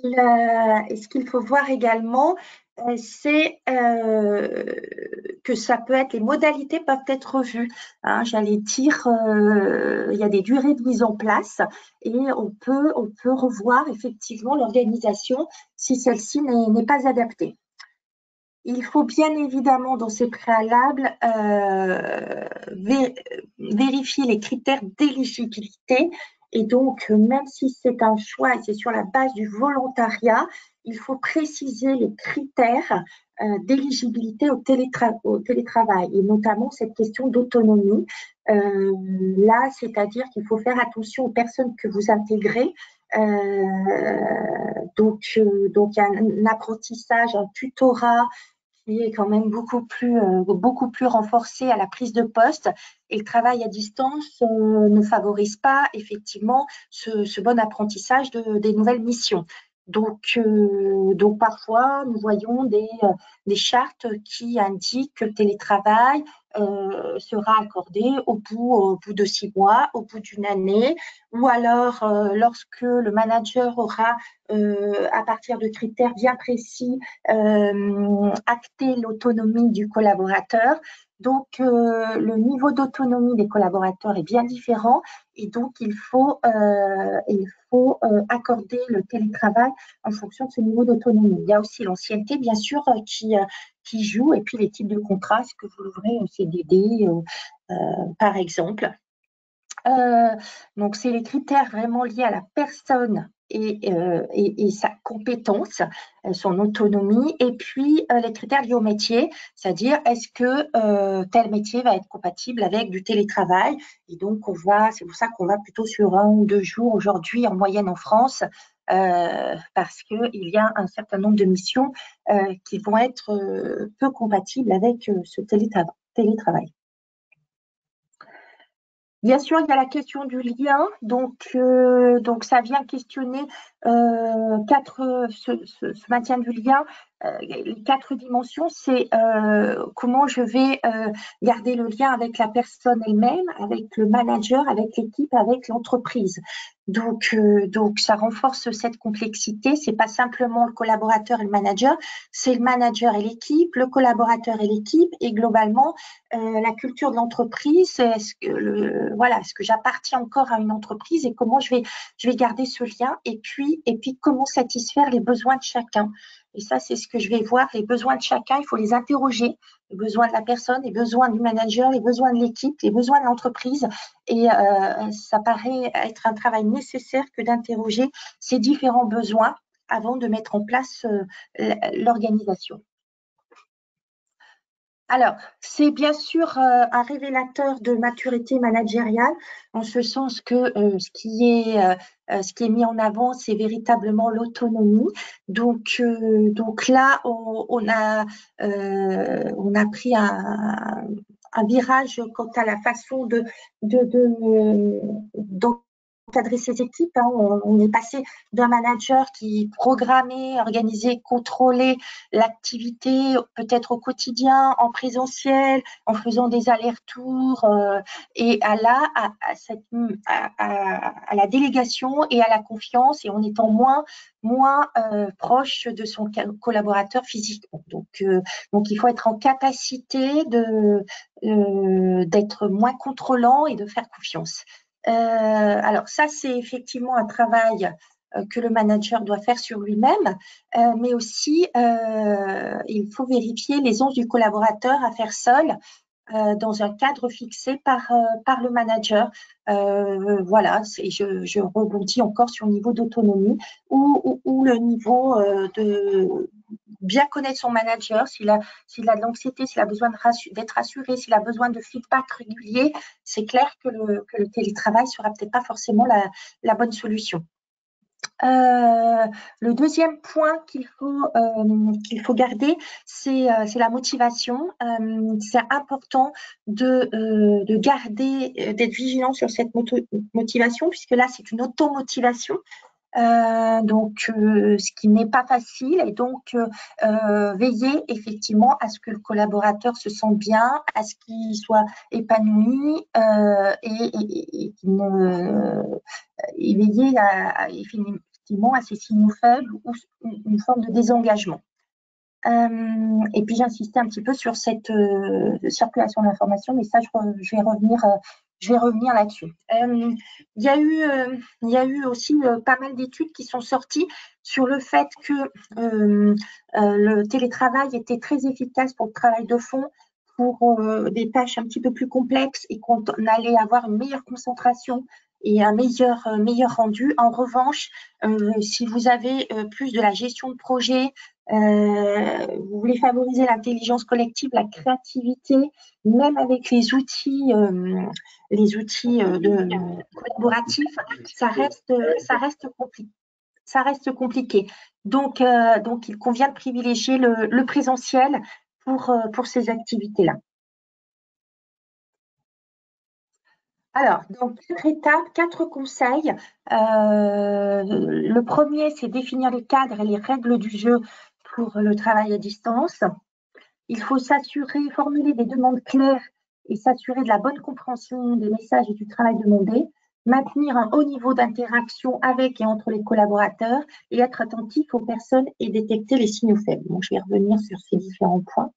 Ce qu'il faut voir également, c'est que ça peut être, les modalités peuvent être revues. Hein, j'allais dire, il y a des durées de mise en place et on peut revoir effectivement l'organisation si celle-ci n'est pas adaptée. Il faut bien évidemment, dans ces préalables, vérifier les critères d'éligibilité. Et donc, même si c'est un choix et c'est sur la base du volontariat, il faut préciser les critères d'éligibilité au télétravail, et notamment cette question d'autonomie. Là, c'est-à-dire qu'il faut faire attention aux personnes que vous intégrez. Donc, il y a un apprentissage, un tutorat qui est quand même beaucoup plus renforcé à la prise de poste, et le travail à distance ne favorise pas effectivement ce bon apprentissage des nouvelles missions. Donc parfois, nous voyons des chartes qui indiquent que le télétravail sera accordé au bout de 6 mois, au bout d'une année, ou alors lorsque le manager aura, à partir de critères bien précis, acter l'autonomie du collaborateur. Donc, le niveau d'autonomie des collaborateurs est bien différent, et donc il faut accorder le télétravail en fonction de ce niveau d'autonomie. Il y a aussi l'ancienneté, bien sûr, qui joue, et puis les types de contrats, est-ce que vous l'ouvrez en CDD, par exemple. Donc, c'est les critères vraiment liés à la personne et sa compétence, son autonomie, et puis les critères liés au métier, c'est-à-dire est-ce que tel métier va être compatible avec du télétravail. Et donc, c'est pour ça qu'on va plutôt sur 1 ou 2 jours aujourd'hui en moyenne en France, parce qu'il y a un certain nombre de missions qui vont être peu compatibles avec ce télétravail. Bien sûr, il y a la question du lien. Donc ça vient questionner ce maintien du lien. Les 4 dimensions, c'est comment je vais garder le lien avec la personne elle-même, avec le manager, avec l'équipe, avec l'entreprise. Donc ça renforce cette complexité. C'est pas simplement le collaborateur et le manager, c'est le manager et l'équipe, le collaborateur et l'équipe, et globalement la culture de l'entreprise. Est-ce que j'appartiens encore à une entreprise, et comment je vais garder ce lien, et puis comment satisfaire les besoins de chacun. Et ça, c'est ce que je vais voir, les besoins de chacun. Il faut les interroger, les besoins de la personne, les besoins du manager, les besoins de l'équipe, les besoins de l'entreprise. Et ça paraît être un travail nécessaire que d'interroger ces différents besoins avant de mettre en place l'organisation. Alors, c'est bien sûr un révélateur de maturité managériale, en ce sens que ce qui est mis en avant, c'est véritablement l'autonomie. Donc là, on a pris un virage quant à la façon d'encadrer ses équipes. Hein. On est passé d'un manager qui programmait, organisait, contrôlait l'activité peut-être au quotidien, en présentiel, en faisant des allers-retours, et à la délégation et à la confiance, et en étant moins proche de son collaborateur physiquement. Donc il faut être en capacité d'être moins contrôlant et de faire confiance. Alors ça, c'est effectivement un travail que le manager doit faire sur lui-même, mais aussi il faut vérifier l'aisance du collaborateur à faire seul dans un cadre fixé par le manager. Voilà, je rebondis encore sur le niveau d'autonomie ou le niveau de bien connaître son manager, s'il a de l'anxiété, s'il a besoin d'être rassuré, s'il a besoin de feedback régulier. C'est clair que le télétravail sera peut-être pas forcément la bonne solution. Le deuxième point qu'il faut garder, c'est la motivation. C'est important de garder, d'être vigilant sur cette motivation, puisque là, c'est une automotivation. Ce qui n'est pas facile, et donc veiller effectivement à ce que le collaborateur se sente bien, à ce qu'il soit épanoui, et veiller effectivement à ces signaux faibles ou une forme de désengagement. Et puis j'insistais un petit peu sur cette circulation de l'information, mais ça je vais revenir là-dessus. Il y a eu aussi pas mal d'études qui sont sorties sur le fait que le télétravail était très efficace pour le travail de fond, pour des tâches un petit peu plus complexes et qu'on allait avoir une meilleure concentration et un meilleur rendu. En revanche, si vous avez plus de la gestion de projet, vous voulez favoriser l'intelligence collective, la créativité, même avec les outils collaboratifs, ça reste compliqué. Donc, il convient de privilégier le présentiel pour ces activités-là. Alors, donc, 4 étapes, 4 conseils. Le premier, c'est définir les cadres et les règles du jeu pour le travail à distance. Il faut formuler des demandes claires et s'assurer de la bonne compréhension des messages et du travail demandé, maintenir un haut niveau d'interaction avec et entre les collaborateurs et être attentif aux personnes et détecter les signaux faibles. Donc, je vais revenir sur ces différents points.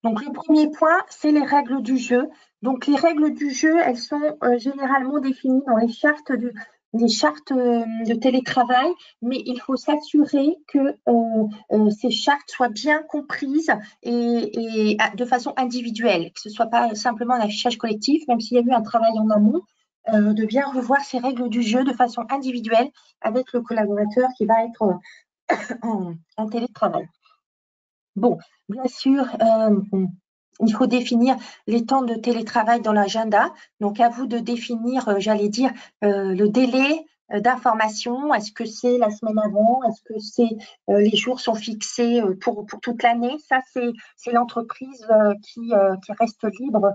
Donc, le premier point, c'est les règles du jeu. Donc, les règles du jeu, elles sont généralement définies dans les chartes de télétravail, mais il faut s'assurer que ces chartes soient bien comprises et de façon individuelle, que ce ne soit pas simplement un affichage collectif, même s'il y a eu un travail en amont, de bien revoir ces règles du jeu de façon individuelle avec le collaborateur qui va être en télétravail. Bon, bien sûr, il faut définir les temps de télétravail dans l'agenda. Donc, à vous de définir, j'allais dire, le délai d'information. Est-ce que c'est la semaine avant? Est-ce que les jours sont fixés pour toute l'année? Ça, c'est l'entreprise qui reste libre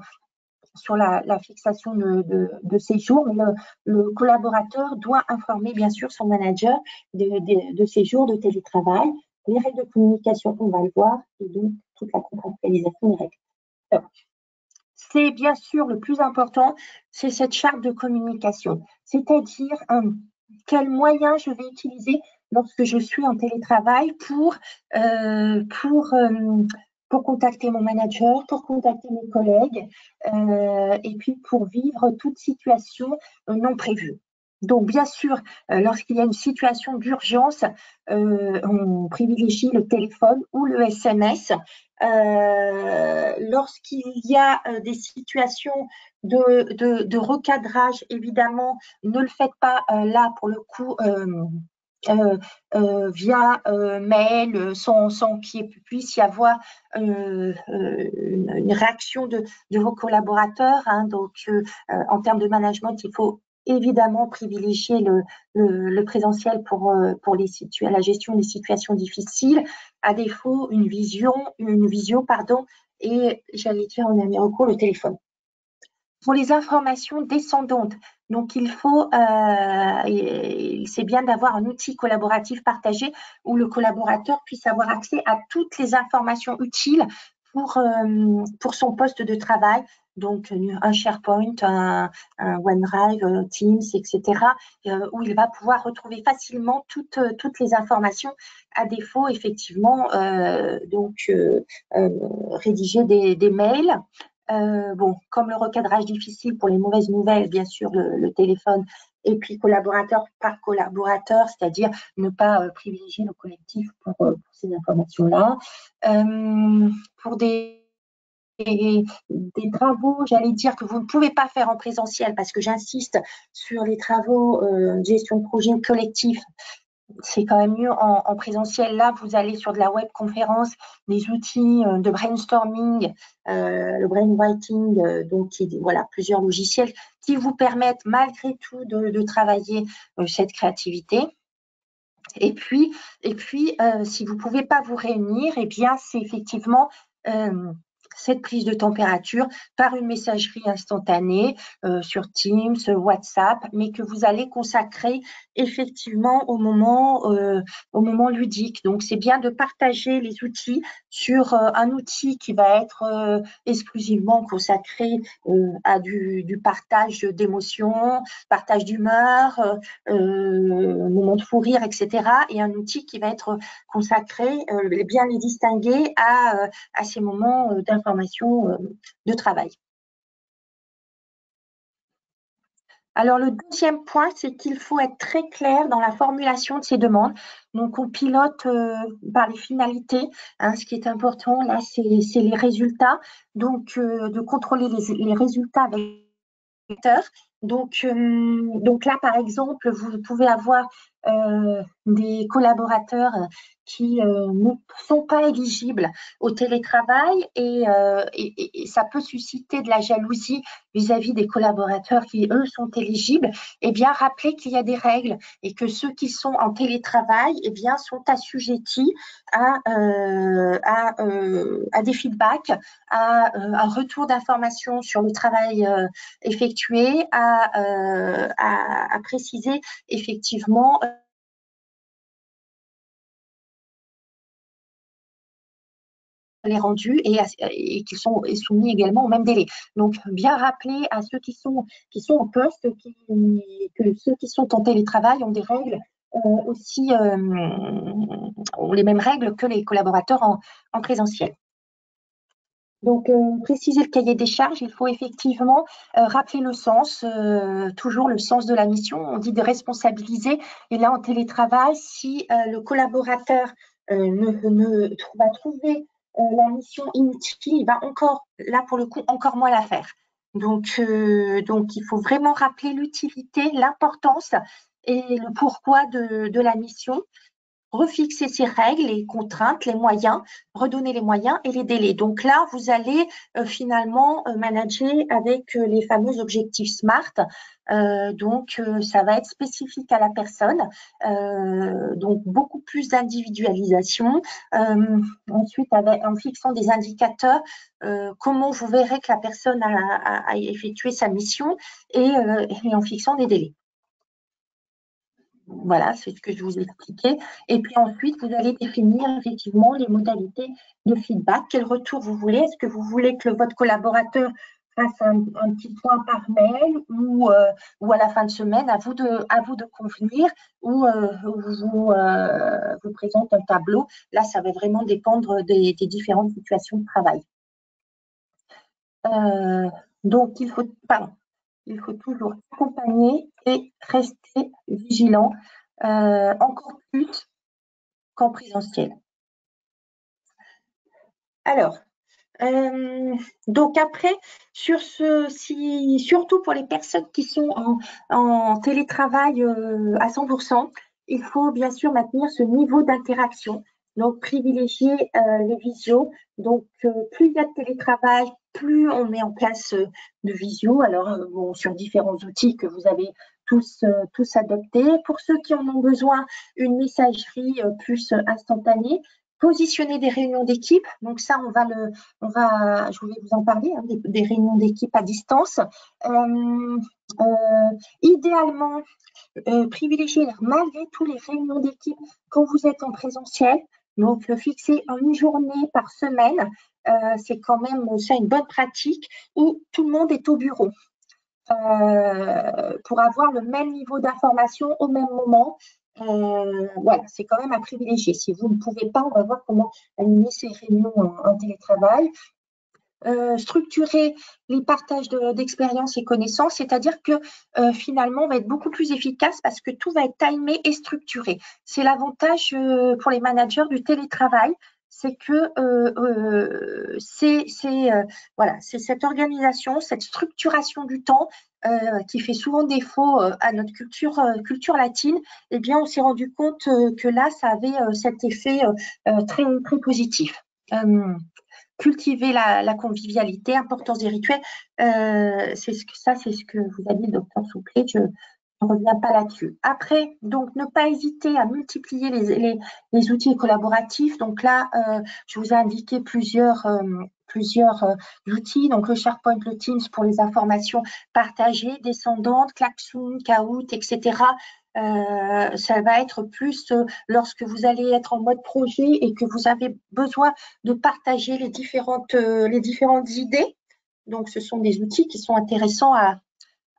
sur la fixation de ces jours. Mais le collaborateur doit informer, bien sûr, son manager de ces jours de télétravail. Les règles de communication, on va le voir, et donc toute la contractualisation des règles. C'est bien sûr le plus important, c'est cette charte de communication, c'est-à-dire quels moyens je vais utiliser lorsque je suis en télétravail pour contacter mon manager, pour contacter mes collègues et puis pour vivre toute situation non prévue. Donc, bien sûr, lorsqu'il y a une situation d'urgence, on privilégie le téléphone ou le SMS. Lorsqu'il y a des situations de recadrage, évidemment, ne le faites pas là, pour le coup, via mail, sans qu'il puisse y avoir une réaction de vos collaborateurs. Hein. Donc, en termes de management, il faut évidemment privilégier le présentiel pour la gestion des situations difficiles. À défaut, une visio, et j'allais dire en dernier recours, le téléphone. Pour les informations descendantes, donc il faut, c'est bien d'avoir un outil collaboratif partagé où le collaborateur puisse avoir accès à toutes les informations utiles pour son poste de travail, donc un SharePoint, un OneDrive, Teams, etc., où il va pouvoir retrouver facilement toutes les informations. À défaut, effectivement, rédiger des mails. Comme le recadrage difficile pour les mauvaises nouvelles, bien sûr, le téléphone, et puis collaborateur par collaborateur, c'est-à-dire ne pas privilégier le collectif pour ces informations-là. Pour des travaux, j'allais dire, que vous ne pouvez pas faire en présentiel, parce que j'insiste sur les travaux de gestion de projet collectif. C'est quand même mieux en présentiel. Là, vous allez sur de la webconférence, des outils de brainstorming, le brainwriting, voilà, plusieurs logiciels qui vous permettent malgré tout de travailler cette créativité. Et puis, si vous ne pouvez pas vous réunir, eh bien, c'est effectivement cette prise de température par une messagerie instantanée sur Teams, WhatsApp, mais que vous allez consacrer effectivement au moment ludique. Donc, c'est bien de partager les outils sur un outil qui va être exclusivement consacré à du partage d'émotions, partage d'humeur, moment de fou rire, etc. Et un outil qui va être consacré, bien les distinguer à ces moments d'information de travail. Alors, le deuxième point, c'est qu'il faut être très clair dans la formulation de ces demandes. Donc, on pilote par les finalités. Hein, ce qui est important, là, c'est les résultats. Donc, de contrôler les résultats avec les acteurs. Donc là, par exemple, vous pouvez avoir des collaborateurs qui ne sont pas éligibles au télétravail et ça peut susciter de la jalousie vis-à-vis des collaborateurs qui, eux, sont éligibles. Eh bien, rappelez qu'il y a des règles et que ceux qui sont en télétravail, eh bien, sont assujettis à des feedbacks, à un retour d'informations sur le travail effectué, à préciser effectivement les rendus et qui sont soumis également au même délai. Donc, bien rappeler à ceux qui sont en poste que ceux qui sont en télétravail ont des règles aussi, ont les mêmes règles que les collaborateurs en présentiel. Donc, préciser le cahier des charges, il faut effectivement rappeler le sens, toujours le sens de la mission. On dit de responsabiliser. Et là, en télétravail, si le collaborateur va trouver la mission inutile, il va encore, là pour le coup, encore moins la faire. Donc il faut vraiment rappeler l'utilité, l'importance et le pourquoi de la mission. Refixer ces règles, les contraintes, les moyens, redonner les moyens et les délais. Donc là, vous allez finalement manager avec les fameux objectifs SMART. Ça va être spécifique à la personne, donc beaucoup plus d'individualisation. Ensuite, en fixant des indicateurs, comment vous verrez que la personne a effectué sa mission et en fixant des délais. Voilà, c'est ce que je vous ai expliqué. Et puis ensuite, vous allez définir effectivement les modalités de feedback. Quel retour vous voulez? Est-ce que vous voulez que votre collaborateur fasse un petit point par mail ou à la fin de semaine, à vous de convenir, ou vous présente un tableau? Là, ça va vraiment dépendre des différentes situations de travail. Donc, il faut toujours accompagner et rester vigilant, encore plus qu'en présentiel. Alors, donc après, surtout pour les personnes qui sont en télétravail à 100%, il faut bien sûr maintenir ce niveau d'interaction. Donc, privilégier les visios. Donc, plus il y a de télétravail, plus on met en place de visio. Alors, sur différents outils que vous avez tous adoptés. Pour ceux qui en ont besoin, une messagerie plus instantanée. Positionner des réunions d'équipe. Donc, ça, je voulais vous en parler, hein, des réunions d'équipe à distance. Idéalement, privilégier malgré tout les réunions d'équipe quand vous êtes en présentiel. Donc, fixer une journée par semaine, c'est quand même ça une bonne pratique où tout le monde est au bureau pour avoir le même niveau d'information au même moment. Voilà, c'est quand même à privilégier. Si vous ne pouvez pas, on va voir comment animer ces réunions en télétravail. Structurer les partages d'expériences et connaissances, c'est-à-dire que finalement, on va être beaucoup plus efficace parce que tout va être timé et structuré. C'est l'avantage pour les managers du télétravail, c'est que c'est cette organisation, cette structuration du temps qui fait souvent défaut à notre culture latine. Eh bien, on s'est rendu compte que là, ça avait cet effet très, très positif. Cultiver la convivialité, importance des rituels, c'est ce que vous a dit le docteur Souclet, je ne reviens pas là-dessus. Après, donc, ne pas hésiter à multiplier les outils collaboratifs. Donc là, je vous ai indiqué plusieurs plusieurs outils, donc le SharePoint, le Teams pour les informations partagées, descendantes, Klaxoon, Kahoot, etc. Ça va être plus lorsque vous allez être en mode projet et que vous avez besoin de partager les différentes idées. Donc, ce sont des outils qui sont intéressants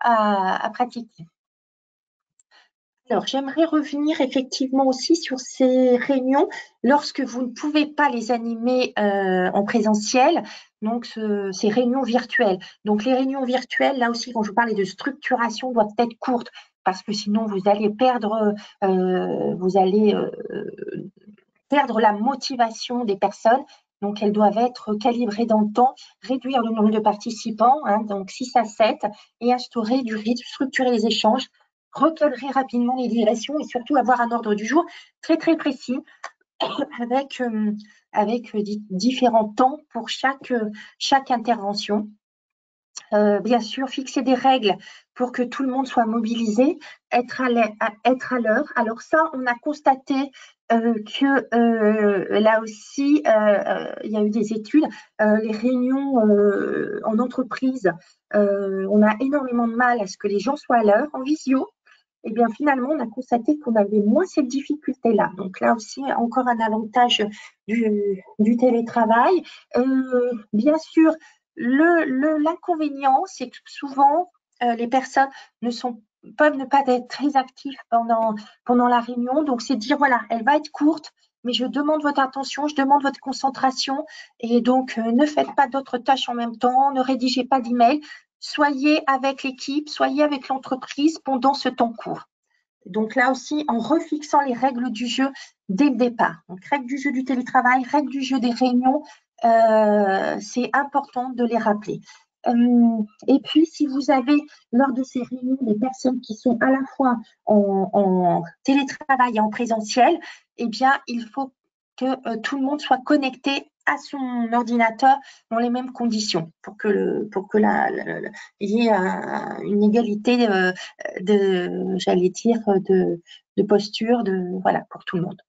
à pratiquer. Alors, j'aimerais revenir effectivement aussi sur ces réunions lorsque vous ne pouvez pas les animer en présentiel, donc ces réunions virtuelles. Donc, les réunions virtuelles, là aussi, quand je parlais de structuration, doivent être courtes parce que sinon, vous allez perdre la motivation des personnes. Donc, elles doivent être calibrées dans le temps, réduire le nombre de participants, donc 6 à 7, et instaurer du rythme, structurer les échanges, recadrer rapidement les directions et surtout avoir un ordre du jour très, très précis avec différents temps pour chaque intervention. Bien sûr, fixer des règles pour que tout le monde soit mobilisé, être à l'heure. Alors ça, on a constaté que là aussi, il y a eu des études. Les réunions en entreprise, on a énormément de mal à ce que les gens soient à l'heure en visio. Et bien finalement, on a constaté qu'on avait moins cette difficulté-là. Donc là aussi, encore un avantage du télétravail. Bien sûr, l'inconvénient, c'est que souvent, les personnes peuvent ne pas être très actives pendant la réunion. Donc, c'est dire, voilà, elle va être courte, mais je demande votre attention, je demande votre concentration. Et donc, ne faites pas d'autres tâches en même temps, ne rédigez pas d'email. Soyez avec l'équipe, soyez avec l'entreprise pendant ce temps court. Donc là aussi, en refixant les règles du jeu dès le départ. Donc, règles du jeu du télétravail, règles du jeu des réunions, c'est important de les rappeler. Et puis, si vous avez lors de ces réunions des personnes qui sont à la fois en télétravail et en présentiel, eh bien, il faut que tout le monde soit connecté à son ordinateur dans les mêmes conditions pour que il y ait une égalité j'allais dire, de posture, voilà, pour tout le monde.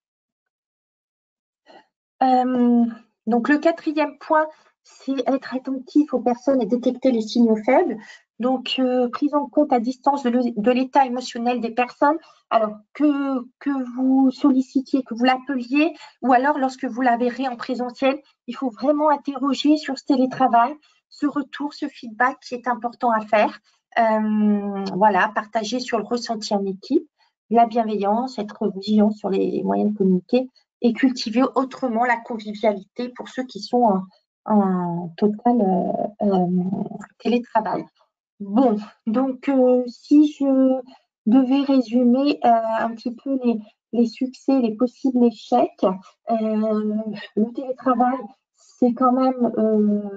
Donc, le quatrième point, c'est être attentif aux personnes et détecter les signaux faibles. Donc, prise en compte à distance de l'état émotionnel des personnes. Alors, que vous sollicitiez, que vous l'appeliez, ou alors lorsque vous la verrez en présentiel, il faut vraiment interroger sur ce télétravail, ce retour, ce feedback qui est important à faire. Voilà, partager sur le ressenti en équipe, la bienveillance, être vigilant sur les moyens de communiquer et cultiver autrement la convivialité pour ceux qui sont en total télétravail. Bon, donc si je devais résumer un petit peu les succès, les possibles échecs, le télétravail, c'est quand même,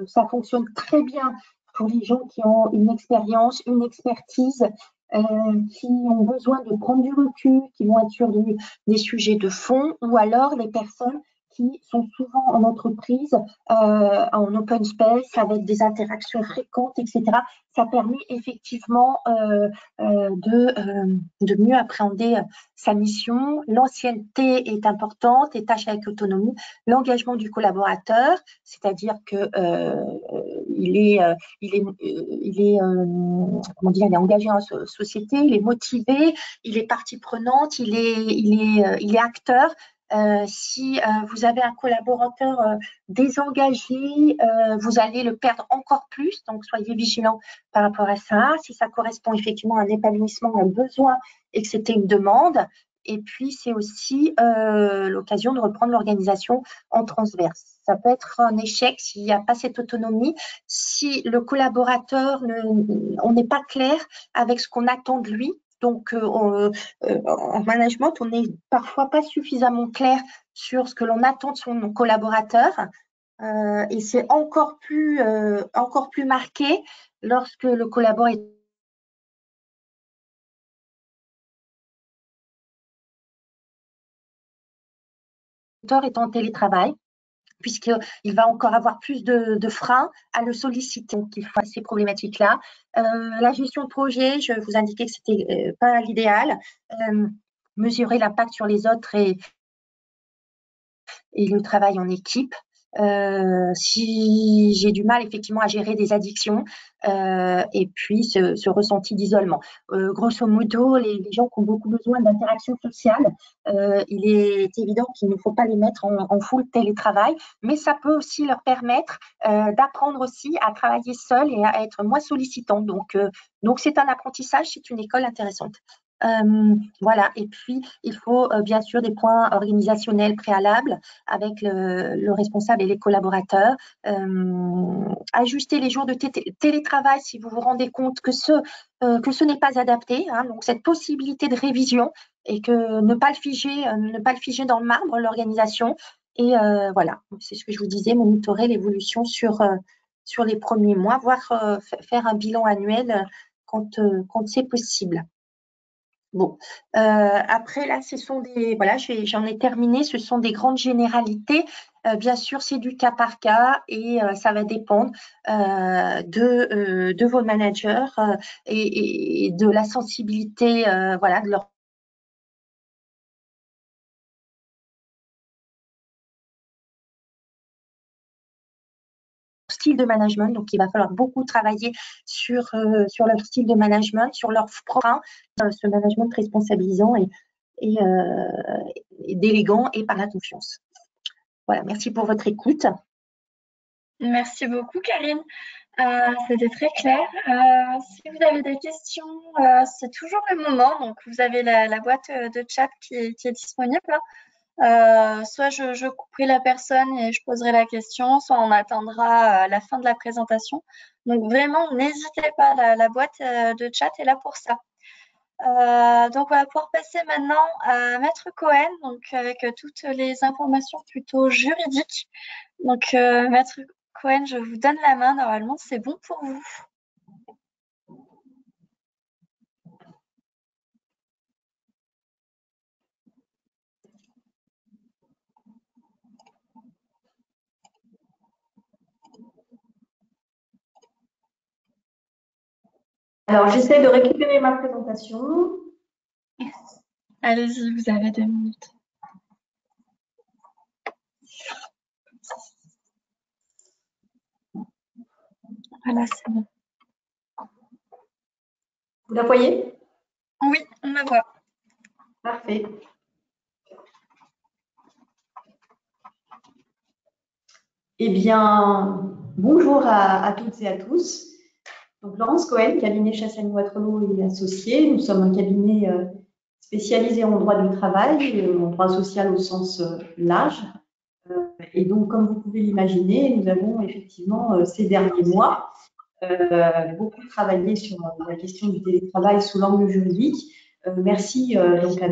ça fonctionne très bien pour les gens qui ont une expérience, une expertise, qui ont besoin de prendre du recul, qui vont être sur des sujets de fond, ou alors les personnes qui sont souvent en entreprise, en open space, avec des interactions fréquentes, etc. Ça permet effectivement de mieux appréhender sa mission. L'ancienneté est importante, les tâches avec autonomie, l'engagement du collaborateur, c'est-à-dire que il est engagé en société, il est motivé, il est partie prenante, il est acteur. Si vous avez un collaborateur désengagé, vous allez le perdre encore plus, donc soyez vigilants par rapport à ça. Si ça correspond effectivement à un épanouissement, à un besoin et que c'était une demande, et puis c'est aussi l'occasion de reprendre l'organisation en transverse. Ça peut être un échec s'il n'y a pas cette autonomie, si le collaborateur, on n'est pas clair avec ce qu'on attend de lui. Donc, en management, on n'est parfois pas suffisamment clair sur ce que l'on attend de son collaborateur. Et c'est encore plus marqué lorsque le collaborateur est en télétravail, puisqu'il va encore avoir plus de freins à le solliciter. Donc, il faut ces problématiques-là. La gestion de projet, je vous indiquais que ce n'était pas l'idéal. Mesurer l'impact sur les autres et le travail en équipe. si j'ai du mal effectivement à gérer des addictions et puis ce ressenti d'isolement. Grosso modo, les gens qui ont beaucoup besoin d'interaction sociale, il est évident qu'il ne faut pas les mettre en full télétravail, mais ça peut aussi leur permettre d'apprendre aussi à travailler seul et à être moins sollicitant. Donc c'est un apprentissage, c'est une école intéressante. Voilà, et puis il faut bien sûr des points organisationnels préalables avec le responsable et les collaborateurs. Ajuster les jours de télétravail si vous vous rendez compte que ce n'est pas adapté, hein, donc cette possibilité de révision et que ne pas le figer dans le marbre, l'organisation. Et voilà, c'est ce que je vous disais, monitorer l'évolution sur les premiers mois, voire faire un bilan annuel quand c'est possible. Bon, après là, ce sont voilà, j'en ai terminé. Ce sont des grandes généralités. Bien sûr, c'est du cas par cas et ça va dépendre de vos managers et de la sensibilité, voilà, de leur style de management. Donc, il va falloir beaucoup travailler sur leur style de management, sur leur frein, ce management responsabilisant et d'élégant et par la confiance. Voilà, merci pour votre écoute. Merci beaucoup, Karine. C'était très clair. Si vous avez des questions, c'est toujours le moment. Donc, vous avez la boîte de chat qui est disponible. Soit je couperai la personne et je poserai la question, soit on attendra la fin de la présentation. Donc, vraiment, n'hésitez pas, la boîte de chat est là pour ça. Donc, on va pouvoir passer maintenant à Maître Cohen, donc avec toutes les informations plutôt juridiques. Donc, Maître Cohen, je vous donne la main. Normalement, c'est bon pour vous. Alors, j'essaie de récupérer ma présentation. Allez-y, vous avez 2 minutes. Voilà, c'est bon. Vous la voyez? Oui, on la voit. Parfait. Eh bien, bonjour à toutes et à tous. Donc, Laurence Cohen, cabinet Chassagne-Wattrenaud et associés. Nous sommes un cabinet spécialisé en droit du travail, en droit social au sens large. Et donc, comme vous pouvez l'imaginer, nous avons effectivement ces derniers mois beaucoup travaillé sur la question du télétravail sous l'angle juridique. Merci donc à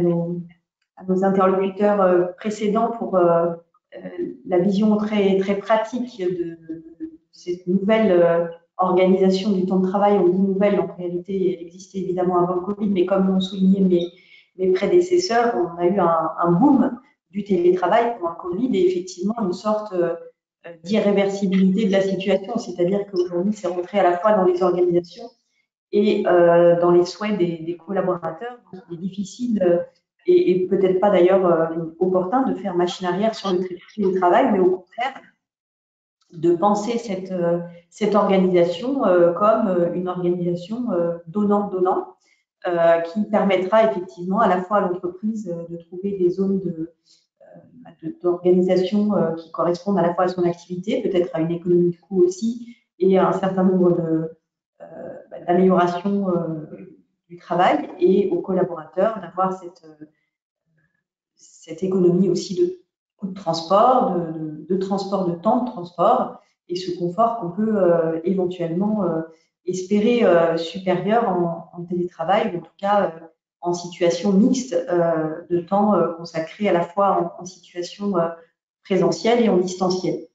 nos interlocuteurs précédents pour la vision très, très pratique de cette nouvelle organisation du temps de travail. On dit nouvelle, en réalité, elle existait évidemment avant le Covid, mais comme l'ont souligné mes prédécesseurs, on a eu un boom du télétravail pendant le Covid et effectivement une sorte d'irréversibilité de la situation, c'est-à-dire qu'aujourd'hui, c'est rentré à la fois dans les organisations et dans les souhaits des collaborateurs. Il est difficile et peut-être pas d'ailleurs opportun de faire machine arrière sur le télétravail, mais au contraire, de penser cette organisation comme une organisation donnant-donnant qui permettra effectivement à la fois à l'entreprise de trouver des zones d'organisation qui correspondent à la fois à son activité, peut-être à une économie de coût aussi, et à un certain nombre d'améliorations du travail, et aux collaborateurs d'avoir cette économie aussi de coût de transport, de transport, de temps de transport, et ce confort qu'on peut éventuellement espérer supérieur en télétravail, ou en tout cas en situation mixte de temps consacré à la fois en situation présentielle et en distanciel.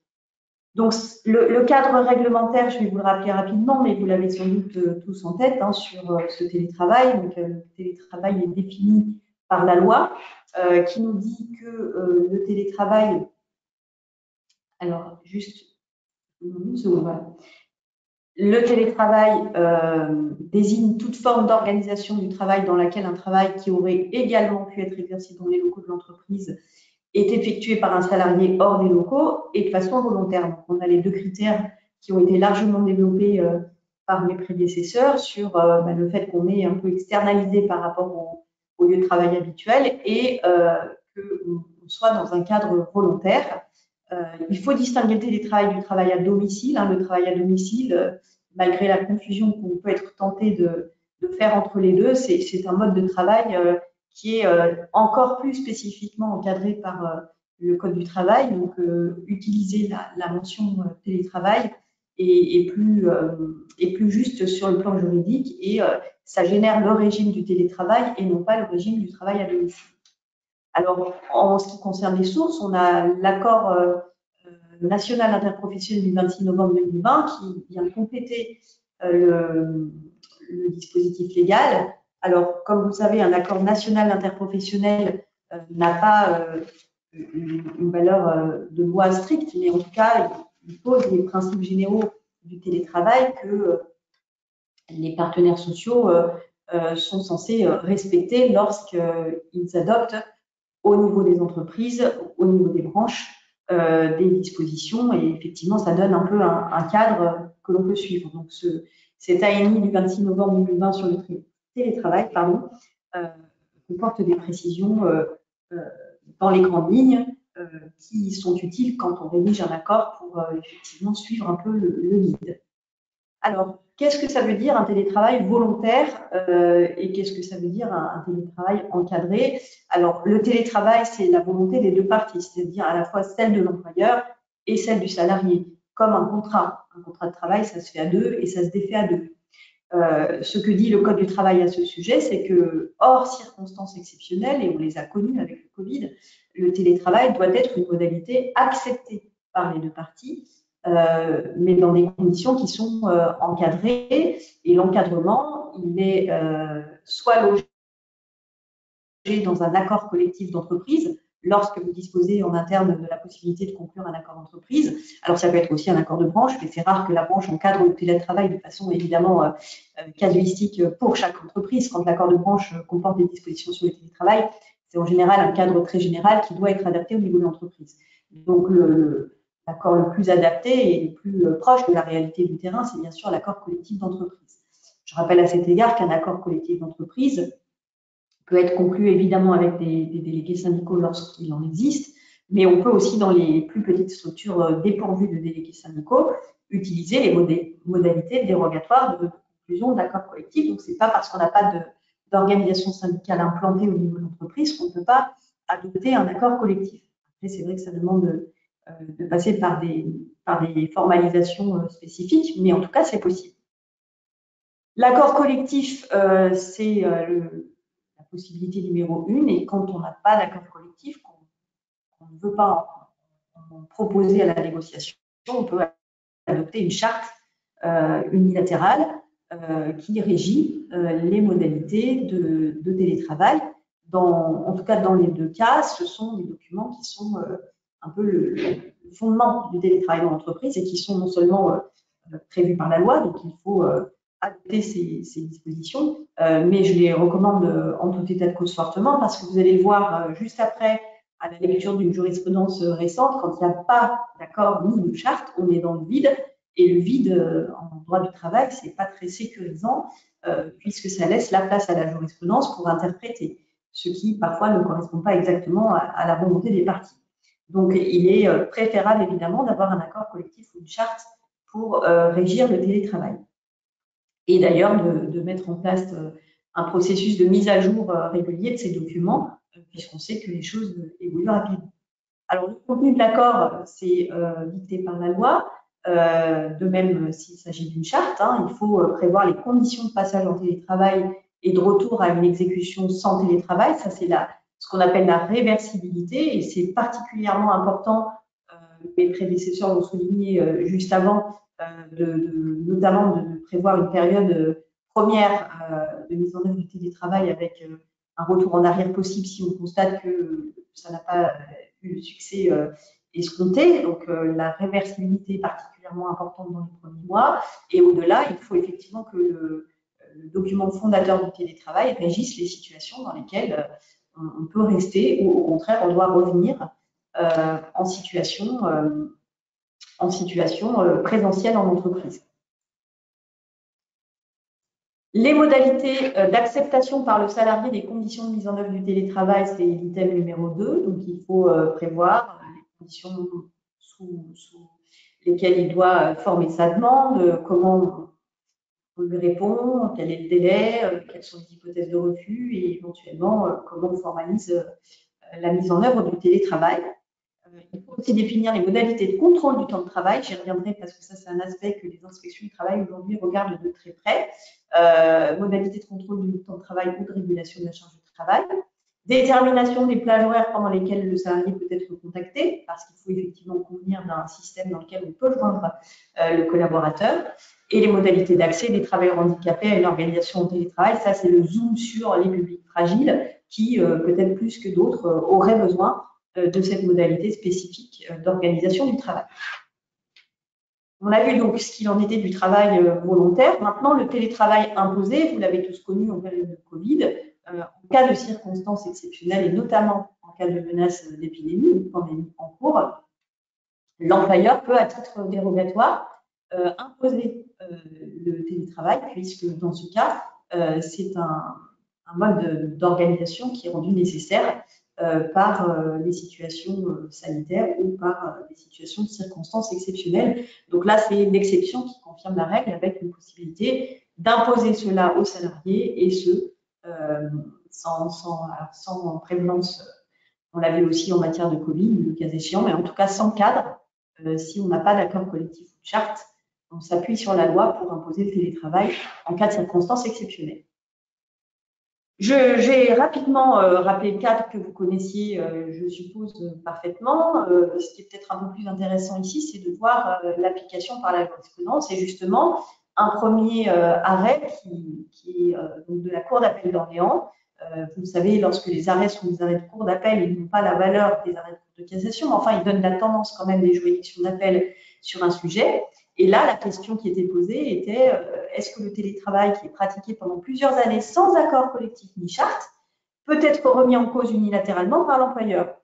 Donc, le cadre réglementaire, je vais vous le rappeler rapidement, mais vous l'avez sans doute tous en tête sur ce télétravail. Donc, le télétravail est défini par la loi qui nous dit que le télétravail, alors juste une seconde, voilà. Le télétravail désigne toute forme d'organisation du travail dans laquelle un travail qui aurait également pu être exercé dans les locaux de l'entreprise est effectué par un salarié hors des locaux et de façon volontaire. Donc, on a les deux critères qui ont été largement développés par mes prédécesseurs sur le fait qu'on est un peu externalisé par rapport au lieu de travail habituel et qu'on soit dans un cadre volontaire. Il faut distinguer le télétravail du travail à domicile. Le travail à domicile, malgré la confusion qu'on peut être tenté de faire entre les deux, c'est un mode de travail qui est encore plus spécifiquement encadré par le Code du travail. Donc, utiliser la mention télétravail est plus juste sur le plan juridique et ça génère le régime du télétravail et non pas le régime du travail à domicile. Alors, en ce qui concerne les sources, on a l'accord national interprofessionnel du 26 novembre 2020 qui vient compléter le dispositif légal. Alors, comme vous le savez, un accord national interprofessionnel n'a pas une valeur de loi stricte, mais en tout cas, il pose les principes généraux du télétravail que les partenaires sociaux sont censés respecter lorsqu'ils adoptent au niveau des entreprises, au niveau des branches, des dispositions. Et effectivement, ça donne un peu un cadre que l'on peut suivre. Donc, cet ANI du 26 novembre 2020 sur le télétravail comporte des précisions dans les grandes lignes qui sont utiles quand on rédige un accord pour effectivement suivre un peu le guide. Alors, qu'est-ce que ça veut dire un télétravail volontaire et qu'est-ce que ça veut dire un télétravail encadré? Alors, le télétravail, c'est la volonté des deux parties, c'est-à-dire à la fois celle de l'employeur et celle du salarié, comme un contrat. Un contrat de travail, ça se fait à deux et ça se défait à deux. Ce que dit le Code du travail à ce sujet, c'est que, hors circonstances exceptionnelles, et on les a connues avec le Covid, le télétravail doit être une modalité acceptée par les deux parties, mais dans des conditions qui sont encadrées. Et l'encadrement, il est soit logé dans un accord collectif d'entreprise, lorsque vous disposez en interne de la possibilité de conclure un accord d'entreprise. Alors, ça peut être aussi un accord de branche, mais c'est rare que la branche encadre le télétravail de façon évidemment casuistique pour chaque entreprise. Quand l'accord de branche comporte des dispositions sur le télétravail, c'est en général un cadre très général qui doit être adapté au niveau de l'entreprise. Donc, l'accord le plus adapté et le plus proche de la réalité du terrain, c'est bien sûr l'accord collectif d'entreprise. Je rappelle à cet égard qu'un accord collectif d'entreprise peut être conclu évidemment avec des délégués syndicaux lorsqu'il en existe, mais on peut aussi, dans les plus petites structures dépourvues de délégués syndicaux, utiliser les modalités dérogatoires de conclusion d'accords collectifs. Donc, ce n'est pas parce qu'on n'a pas d'organisation syndicale implantée au niveau de l'entreprise qu'on ne peut pas adopter un accord collectif. Après, c'est vrai que ça demande de passer par des formalisations spécifiques, mais en tout cas, c'est possible. L'accord collectif, c'est la possibilité numéro 1, et quand on n'a pas d'accord collectif, qu'on ne veut pas en proposer à la négociation, on peut adopter une charte unilatérale qui régit les modalités de télétravail. En tout cas, dans les deux cas, ce sont des documents qui sont un peu le fondement du télétravail dans l'entreprise et qui sont non seulement prévus par la loi, donc il faut adopter ces dispositions, mais je les recommande en tout état de cause fortement parce que vous allez le voir juste après à la lecture d'une jurisprudence récente, quand il n'y a pas d'accord ni de charte, on est dans le vide, et le vide en droit du travail, c'est pas très sécurisant puisque ça laisse la place à la jurisprudence pour interpréter, ce qui parfois ne correspond pas exactement à la volonté des parties. Donc, il est préférable évidemment d'avoir un accord collectif ou une charte pour régir le télétravail. Et d'ailleurs, de mettre en place un processus de mise à jour régulier de ces documents, puisqu'on sait que les choses évoluent rapidement. Alors, le contenu de l'accord, c'est dicté par la loi. De même, s'il s'agit d'une charte, il faut prévoir les conditions de passage en télétravail et de retour à une exécution sans télétravail. Ça, c'est ce qu'on appelle la réversibilité, et c'est particulièrement important, mes prédécesseurs l'ont souligné juste avant, notamment de prévoir une période première de mise en œuvre du télétravail avec un retour en arrière possible si on constate que ça n'a pas eu le succès escompté. Donc, la réversibilité est particulièrement importante dans les premiers mois. Et au-delà, il faut effectivement que le document fondateur du télétravail régisse les situations dans lesquelles on peut rester ou au contraire, on doit revenir en situation présentielle en entreprise. Les modalités d'acceptation par le salarié des conditions de mise en œuvre du télétravail, c'est l'item numéro 2. Donc, il faut prévoir les conditions sous lesquelles il doit former sa demande, comment on lui répond, quel est le délai, quelles sont les hypothèses de refus et éventuellement comment on formalise la mise en œuvre du télétravail. Il faut aussi définir les modalités de contrôle du temps de travail. J'y reviendrai parce que ça, c'est un aspect que les inspections du travail aujourd'hui regardent de très près. Modalités de contrôle du temps de travail ou de régulation de la charge de travail. Détermination des plages horaires pendant lesquelles le salarié peut être contacté, parce qu'il faut effectivement convenir d'un système dans lequel on peut joindre le collaborateur. Et les modalités d'accès des travailleurs handicapés à une organisation en télétravail. Ça, c'est le zoom sur les publics fragiles qui, peut-être plus que d'autres, auraient besoin de cette modalité spécifique d'organisation du travail. On a vu donc ce qu'il en était du travail volontaire. Maintenant, le télétravail imposé, vous l'avez tous connu en période de Covid, en cas de circonstances exceptionnelles et notamment en cas de menace d'épidémie ou de pandémie en cours, l'employeur peut, à titre dérogatoire, imposer le télétravail, puisque dans ce cas, c'est un mode d'organisation qui est rendu nécessaire par les situations sanitaires ou par les situations de circonstances exceptionnelles. Donc là, c'est une exception qui confirme la règle avec une possibilité d'imposer cela aux salariés et ce, sans prévenance. On l'a vu aussi en matière de Covid, le cas échéant, mais en tout cas sans cadre. Si on n'a pas d'accord collectif ou de charte, on s'appuie sur la loi pour imposer le télétravail en cas de circonstances exceptionnelles. J'ai rapidement rappelé le cadre que vous connaissiez, je suppose, parfaitement. Ce qui est peut-être un peu plus intéressant ici, c'est de voir l'application par la jurisprudence. Et justement, un premier arrêt qui est donc de la Cour d'appel d'Orléans. Vous savez, lorsque les arrêts sont des arrêts de cour d'appel, ils n'ont pas la valeur des arrêts de cour de cassation, mais enfin, ils donnent la tendance quand même des juridictions d'appel sur un sujet. Et là, la question qui était posée était est-ce que le télétravail qui est pratiqué pendant plusieurs années sans accord collectif ni charte peut être remis en cause unilatéralement par l'employeur?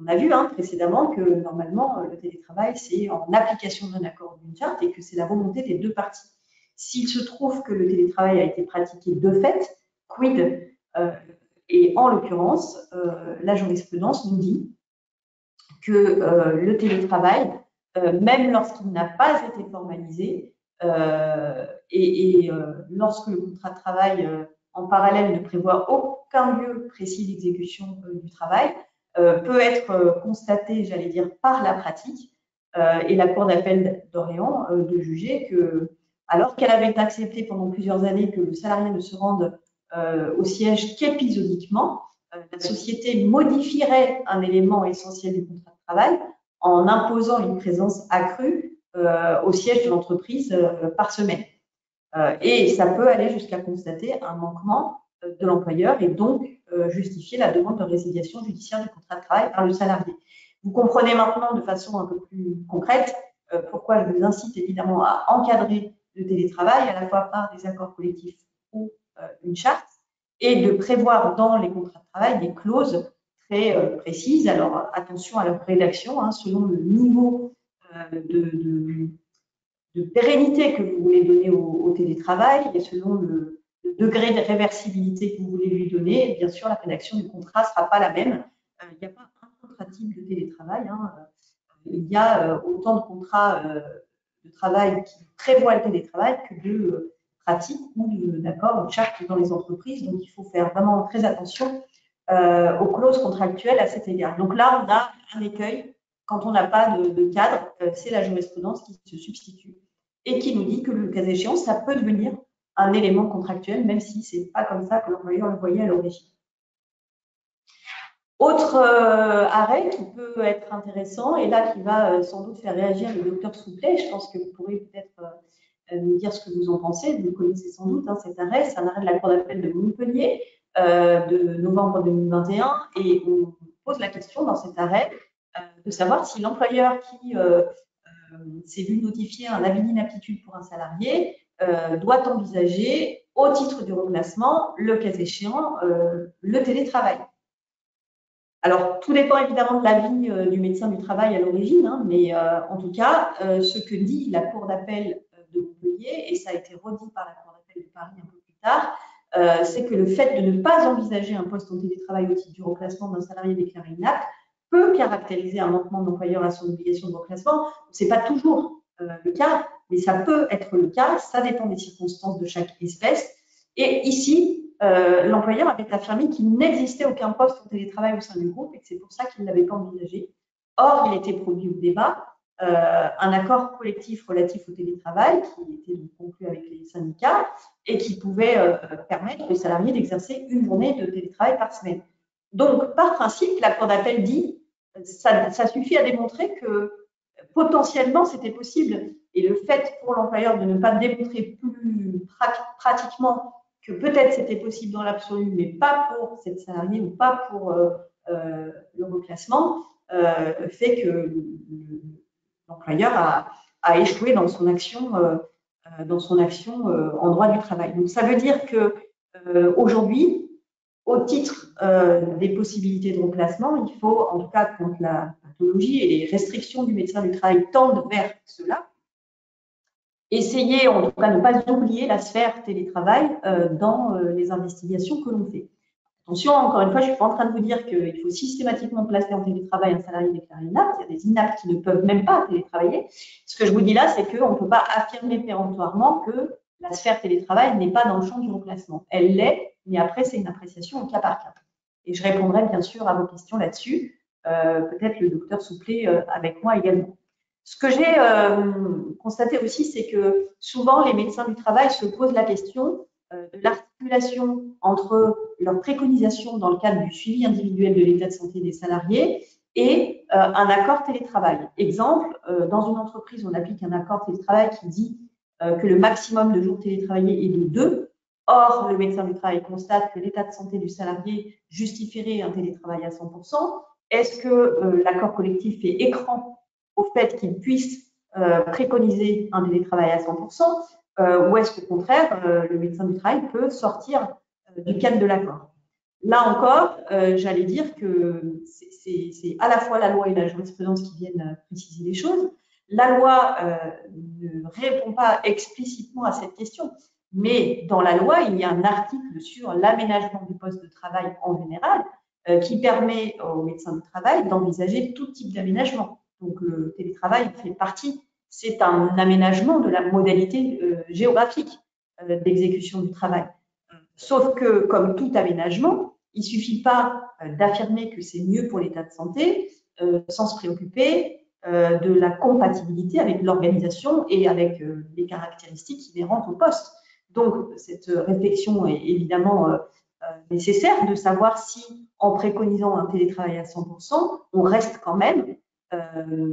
On a vu précédemment que normalement, le télétravail, c'est en application d'un accord ou d'une charte et que c'est la volonté des deux parties. S'il se trouve que le télétravail a été pratiqué de fait, quid? Et en l'occurrence, la jurisprudence nous dit que le télétravail, même lorsqu'il n'a pas été formalisé lorsque le contrat de travail en parallèle ne prévoit aucun lieu précis d'exécution du travail, peut être constaté, j'allais dire, par la pratique. Et la Cour d'appel d'Orléans de juger que, alors qu'elle avait accepté pendant plusieurs années que le salarié ne se rende au siège qu'épisodiquement, la société modifierait un élément essentiel du contrat de travail en imposant une présence accrue au siège de l'entreprise par semaine. Et ça peut aller jusqu'à constater un manquement de l'employeur et donc justifier la demande de résiliation judiciaire du contrat de travail par le salarié. Vous comprenez maintenant de façon un peu plus concrète pourquoi je vous incite évidemment à encadrer le télétravail à la fois par des accords collectifs ou une charte et de prévoir dans les contrats de travail des clauses très précises. Alors, attention à leur rédaction, selon le niveau de pérennité que vous voulez donner au télétravail et selon le degré de réversibilité que vous voulez lui donner. Et bien sûr, la rédaction du contrat ne sera pas la même. Il n'y a pas un contrat type de télétravail. Il y a autant de contrats de travail qui prévoient le télétravail que de pratiques ou d'accords, de chartes dans les entreprises. Donc, il faut faire vraiment très attention aux clauses contractuelles à cet égard. Donc là, on a un écueil. Quand on n'a pas de cadre, c'est la jurisprudence qui se substitue et qui nous dit que le cas échéant, ça peut devenir un élément contractuel, même si ce n'est pas comme ça que l'employeur le voyait à l'origine. Autre arrêt qui peut être intéressant, et là qui va sans doute faire réagir le docteur Souplet, je pense que vous pourrez peut-être nous dire ce que vous en pensez, vous le connaissez sans doute, cet arrêt, c'est un arrêt de la Cour d'appel de Montpellier de novembre 2021, et on pose la question dans cet arrêt de savoir si l'employeur qui s'est vu notifier un avis d'inaptitude pour un salarié doit envisager, au titre du reclassement, le cas échéant, le télétravail. Alors, tout dépend évidemment de l'avis du médecin du travail à l'origine, hein, mais en tout cas, ce que dit la Cour d'appel de Montpellier, et ça a été redit par la Cour d'appel de Paris un peu plus tard, c'est que le fait de ne pas envisager un poste en télétravail au titre du reclassement d'un salarié déclaré inapte peut caractériser un manquement de l'employeur à son obligation de reclassement. Ce n'est pas toujours le cas, mais ça peut être le cas, ça dépend des circonstances de chaque espèce. Et ici, l'employeur avait affirmé qu'il n'existait aucun poste en télétravail au sein du groupe et que c'est pour ça qu'il ne l'avait pas envisagé. Or, il était produit au débat un accord collectif relatif au télétravail qui était conclu avec les syndicats et qui pouvait permettre aux salariés d'exercer une journée de télétravail par semaine. Donc, par principe, la Cour d'appel dit ça suffit à démontrer que potentiellement c'était possible. Et le fait pour l'employeur de ne pas démontrer plus pratiquement que peut-être c'était possible dans l'absolu, mais pas pour cette salariée ou pas pour le reclassement, fait que l'employeur a échoué dans son action en droit du travail. Donc ça veut dire que aujourd'hui, au titre des possibilités de remplacement, il faut, en tout cas quand la pathologie et les restrictions du médecin du travail tendent vers cela, essayer, en tout cas, ne pas oublier la sphère télétravail dans les investigations que l'on fait. Attention, encore une fois, je ne suis pas en train de vous dire qu'il faut systématiquement placer en télétravail un salarié déclaré inapte. Il y a des inaptes qui ne peuvent même pas télétravailler. Ce que je vous dis là, c'est qu'on ne peut pas affirmer péremptoirement que la sphère télétravail n'est pas dans le champ du remplacement. Elle l'est, mais après, c'est une appréciation au cas par cas. Et je répondrai bien sûr à vos questions là-dessus. Peut-être le docteur Souplet avec moi également. Ce que j'ai constaté aussi, c'est que souvent, les médecins du travail se posent la question de l'articulation entre leurs préconisations dans le cadre du suivi individuel de l'état de santé des salariés et un accord télétravail. Exemple, dans une entreprise, on applique un accord télétravail qui dit que le maximum de jours télétravaillés est de 2. Or, le médecin du travail constate que l'état de santé du salarié justifierait un télétravail à 100%. Est-ce que l'accord collectif fait écran au fait qu'il puisse préconiser un télétravail à 100%, ou est-ce qu'au contraire, le médecin du travail peut sortir du cadre de l'accord? Là encore, j'allais dire que c'est à la fois la loi et la jurisprudence qui viennent préciser les choses. La loi ne répond pas explicitement à cette question, mais dans la loi, il y a un article sur l'aménagement du poste de travail en général qui permet aux médecins du travail d'envisager tout type d'aménagement. Donc, le télétravail fait partie, c'est un aménagement de la modalité géographique d'exécution du travail. Sauf que, comme tout aménagement, il ne suffit pas d'affirmer que c'est mieux pour l'état de santé sans se préoccuper de la compatibilité avec l'organisation et avec les caractéristiques inhérentes au poste. Donc, cette réflexion est évidemment nécessaire de savoir si, en préconisant un télétravail à 100%, on reste quand même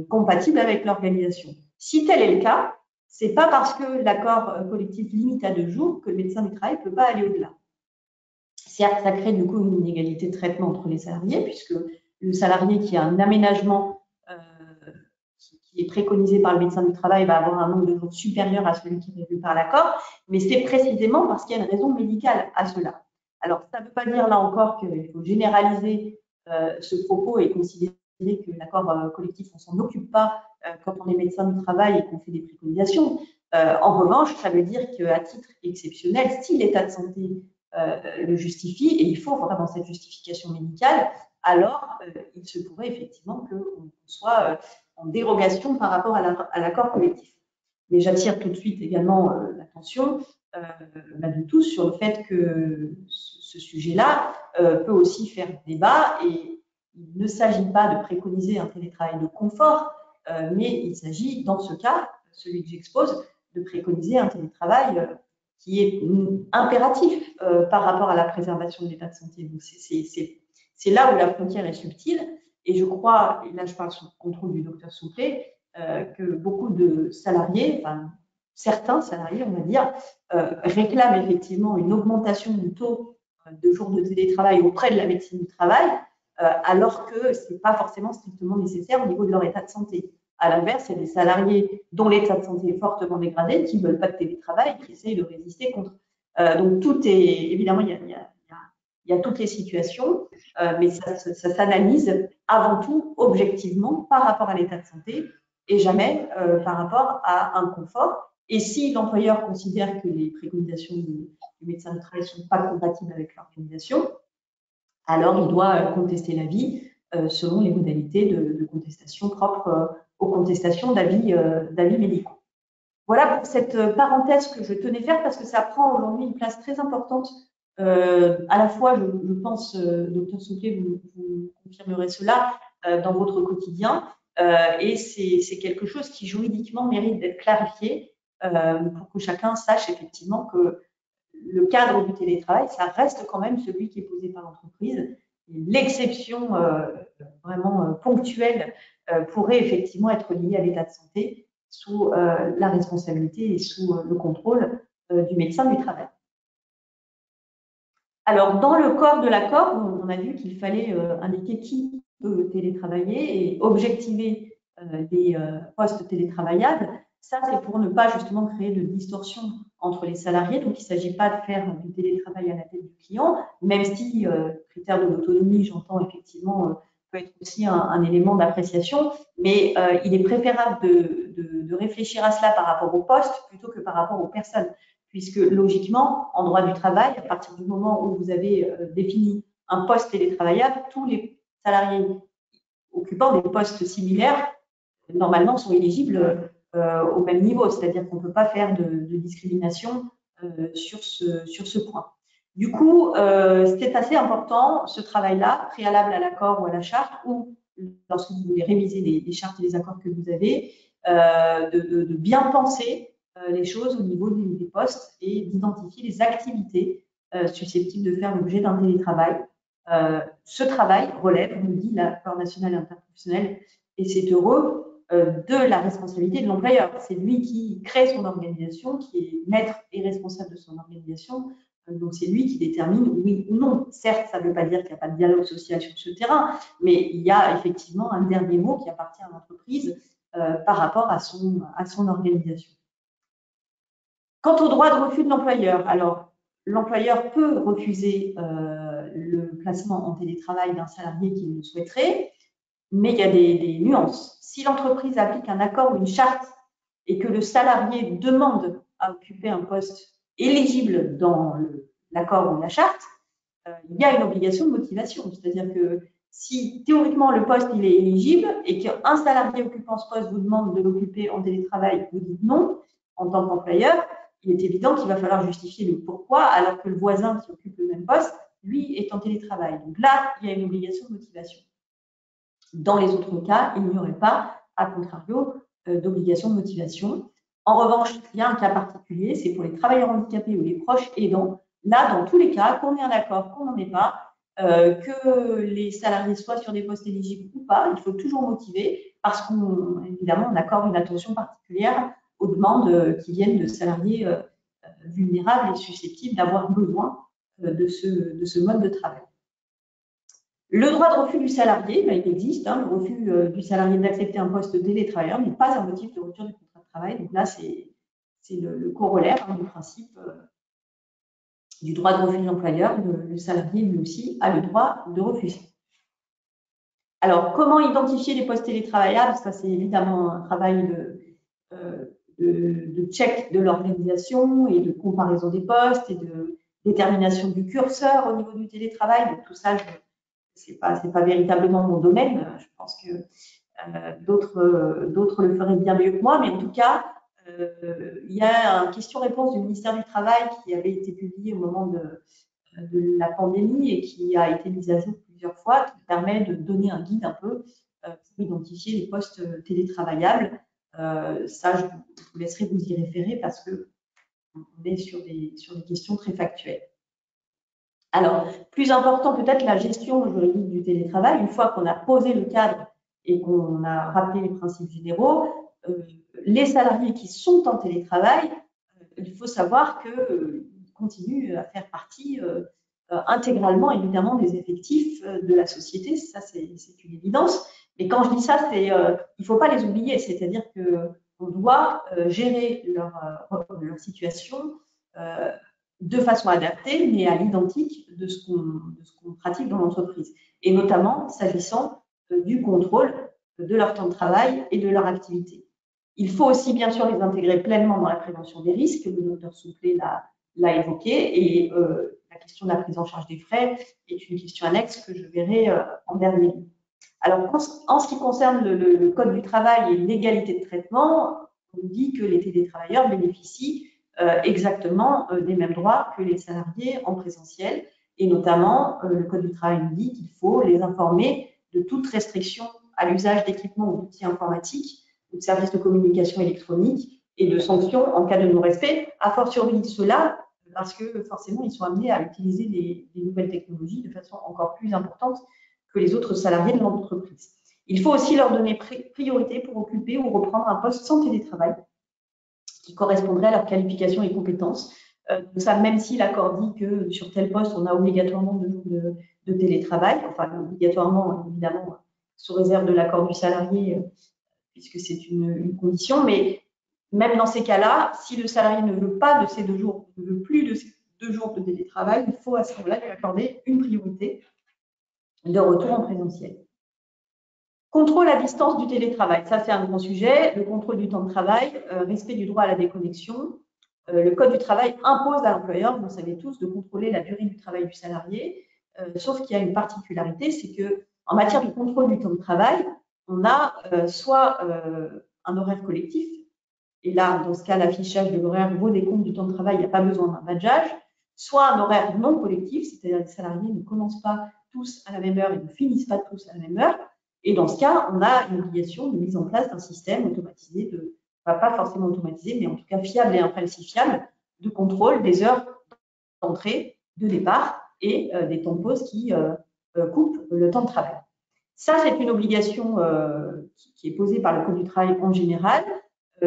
compatible avec l'organisation. Si tel est le cas, ce n'est pas parce que l'accord collectif limite à 2 jours que le médecin du travail ne peut pas aller au-delà. Certes, ça crée du coup une inégalité de traitement entre les salariés, puisque le salarié qui a un aménagement qui est préconisé par le médecin du travail va avoir un nombre de jours supérieur à celui qui est prévu par l'accord, mais c'est précisément parce qu'il y a une raison médicale à cela. Alors, ça ne veut pas dire là encore qu'il faut généraliser ce propos et considérer que l'accord collectif, on ne s'en occupe pas quand on est médecin du travail et qu'on fait des préconisations. En revanche, ça veut dire qu'à titre exceptionnel, si l'état de santé le justifie, et il faut vraiment cette justification médicale, alors il se pourrait effectivement qu'on soit en dérogation par rapport à l'accord collectif. Mais j'attire tout de suite également l'attention de tous sur le fait que ce sujet-là peut aussi faire débat et il ne s'agit pas de préconiser un télétravail de confort, mais il s'agit, dans ce cas, celui que j'expose, de préconiser un télétravail qui est impératif par rapport à la préservation de l'état de santé. Donc, c'est là où la frontière est subtile. Et je crois, et là je parle sous le contrôle du docteur Souplet, que beaucoup de salariés, enfin certains salariés, on va dire, réclament effectivement une augmentation du taux de jours de télétravail auprès de la médecine du travail, alors que ce n'est pas forcément strictement nécessaire au niveau de leur état de santé. À l'inverse, il y a des salariés dont l'état de santé est fortement dégradé, qui ne veulent pas de télétravail, qui essayent de résister contre. Donc, tout est, évidemment, il y a toutes les situations. mais ça s'analyse avant tout objectivement par rapport à l'état de santé et jamais par rapport à un confort. Et si l'employeur considère que les préconisations du médecin du travail ne sont pas compatibles avec l'organisation, alors il doit contester l'avis selon les modalités de contestation propres aux contestations d'avis médicaux. Voilà pour cette parenthèse que je tenais faire parce que ça prend aujourd'hui une place très importante. À la fois, je pense, docteur Souquet, vous confirmerez cela dans votre quotidien, et c'est quelque chose qui juridiquement mérite d'être clarifié pour que chacun sache effectivement que le cadre du télétravail, ça reste quand même celui qui est posé par l'entreprise. L'exception vraiment ponctuelle pourrait effectivement être liée à l'état de santé sous la responsabilité et sous le contrôle du médecin du travail. Alors, dans le corps de l'accord, on a vu qu'il fallait indiquer qui peut télétravailler et objectiver des postes télétravaillables. Ça, c'est pour ne pas justement créer de distorsion entre les salariés. Donc, il ne s'agit pas de faire du télétravail à la tête du client, même si critère de l'autonomie, j'entends effectivement, peut être aussi un élément d'appréciation. Mais il est préférable de réfléchir à cela par rapport au poste plutôt que par rapport aux personnes. Puisque logiquement, en droit du travail, à partir du moment où vous avez défini un poste télétravaillable, tous les salariés occupant des postes similaires, normalement, sont éligibles au même niveau, c'est-à-dire qu'on ne peut pas faire de discrimination sur ce point. Du coup, c'est assez important, ce travail-là, préalable à l'accord ou à la charte, ou lorsque vous voulez réviser les chartes et les accords que vous avez, de bien penser les choses au niveau des postes et d'identifier les activités susceptibles de faire l'objet d'un télétravail. Ce travail relève, on le dit, l'accord national et interprofessionnel, et c'est heureux, de la responsabilité de l'employeur. C'est lui qui crée son organisation, qui est maître et responsable de son organisation. Donc, c'est lui qui détermine oui ou non. Certes, ça ne veut pas dire qu'il n'y a pas de dialogue social sur ce terrain, mais il y a effectivement un dernier mot qui appartient à l'entreprise par rapport à son organisation. Quant au droit de refus de l'employeur, alors l'employeur peut refuser le placement en télétravail d'un salarié qu'il le souhaiterait, mais il y a des nuances. Si l'entreprise applique un accord ou une charte et que le salarié demande à occuper un poste éligible dans l'accord ou la charte, il y a une obligation de motivation. C'est-à-dire que si théoriquement le poste il est éligible et qu'un salarié occupant ce poste vous demande de l'occuper en télétravail, vous dites non, en tant qu'employeur, il est évident qu'il va falloir justifier le pourquoi, alors que le voisin qui occupe le même poste, lui, est en télétravail. Donc là, il y a une obligation de motivation. Dans les autres cas, il n'y aurait pas, à contrario, d'obligation de motivation. En revanche, il y a un cas particulier, c'est pour les travailleurs handicapés ou les proches aidants. Là, dans tous les cas, qu'on ait un accord, qu'on n'en ait pas, que les salariés soient sur des postes éligibles ou pas, il faut toujours motiver parce qu'évidemment, on accorde une attention particulière aux demandes qui viennent de salariés vulnérables et susceptibles d'avoir besoin de ce mode de travail. Le droit de refus du salarié, il existe. Le refus du salarié d'accepter un poste de télétravailleur n'est pas un motif de rupture du contrat de travail. Donc là, c'est le corollaire du principe du droit de refus de l'employeur. Le salarié, lui aussi, a le droit de refuser. Alors, comment identifier les postes télétravaillables? Ça, c'est évidemment un travail de check de l'organisation et de comparaison des postes et de détermination du curseur au niveau du télétravail. Donc, tout ça, c'est pas véritablement mon domaine. Je pense que d'autres le feraient bien mieux que moi, mais en tout cas, il y a une question-réponse du ministère du Travail qui avait été publiée au moment de la pandémie et qui a été mise à jour plusieurs fois, qui permet de donner un guide un peu pour identifier les postes télétravaillables. Ça, je vous laisserai vous y référer parce qu'on est sur des questions très factuelles. Alors, plus important peut-être la gestion juridique du télétravail. Une fois qu'on a posé le cadre et qu'on a rappelé les principes généraux, les salariés qui sont en télétravail, il faut savoir qu'ils continuent à faire partie intégralement, évidemment, des effectifs de la société. Ça, c'est une évidence. Et quand je dis ça, il ne faut pas les oublier. C'est-à-dire qu'on doit gérer leur situation de façon adaptée, mais à l'identique de ce qu'on pratique dans l'entreprise, et notamment s'agissant du contrôle de leur temps de travail et de leur activité. Il faut aussi, bien sûr, les intégrer pleinement dans la prévention des risques, le docteur Soufflet l'a évoqué, et la question de la prise en charge des frais est une question annexe que je verrai en dernier lieu. Alors, en ce qui concerne le Code du travail et l'égalité de traitement, on dit que les télétravailleurs bénéficient exactement des mêmes droits que les salariés en présentiel, et notamment le Code du travail nous dit qu'il faut les informer de toute restriction à l'usage d'équipements ou d'outils informatiques ou de services de communication électronique et de sanctions en cas de non-respect, a fortiori cela parce que forcément ils sont amenés à utiliser des nouvelles technologies de façon encore plus importante que les autres salariés de l'entreprise. Il faut aussi leur donner priorité pour occuper ou reprendre un poste sans télétravail qui correspondrait à leurs qualifications et compétences. Donc ça, même si l'accord dit que sur tel poste, on a obligatoirement 2 jours de télétravail, enfin obligatoirement, évidemment, sous réserve de l'accord du salarié, puisque c'est une condition, mais même dans ces cas-là, si le salarié ne veut pas de ces 2 jours, ne veut plus de ces 2 jours de télétravail, il faut à ce moment-là lui accorder une priorité de retour en présentiel. Contrôle à distance du télétravail, ça c'est un grand sujet. Le contrôle du temps de travail, respect du droit à la déconnexion. Le Code du travail impose à l'employeur, vous le savez tous, de contrôler la durée du travail du salarié, sauf qu'il y a une particularité, c'est qu'en matière de contrôle du temps de travail, on a soit un horaire collectif, et là, dans ce cas, l'affichage de l'horaire vaut des comptes du temps de travail, il n'y a pas besoin d'un badgeage, soit un horaire non collectif, c'est-à-dire que les salariés ne commencent pas tous à la même heure et ne finissent pas tous à la même heure. Et dans ce cas, on a une obligation de mise en place d'un système automatisé, pas forcément automatisé, mais en tout cas fiable et infalsifiable, de contrôle des heures d'entrée, de départ et des temps de pause qui coupent le temps de travail. Ça, c'est une obligation qui est posée par le Code du travail en général.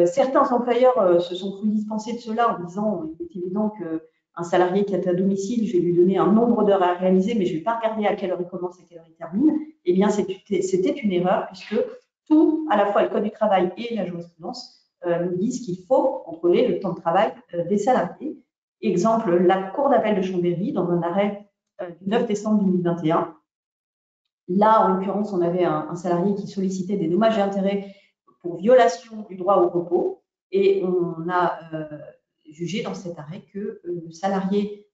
Certains employeurs se sont cru dispensés de cela en disant il est évident qu'un salarié qui est à domicile, je vais lui donner un nombre d'heures à réaliser, mais je ne vais pas regarder à quelle heure il commence et à quelle heure il termine. Eh bien, c'était une erreur puisque tout, à la fois le Code du travail et la jurisprudence, nous disent qu'il faut contrôler le temps de travail des salariés. Exemple, la Cour d'appel de Chambéry, dans un arrêt du 9 décembre 2021. Là, en l'occurrence, on avait un salarié qui sollicitait des dommages et intérêts pour violation du droit au repos, et on a jugé dans cet arrêt que le salarié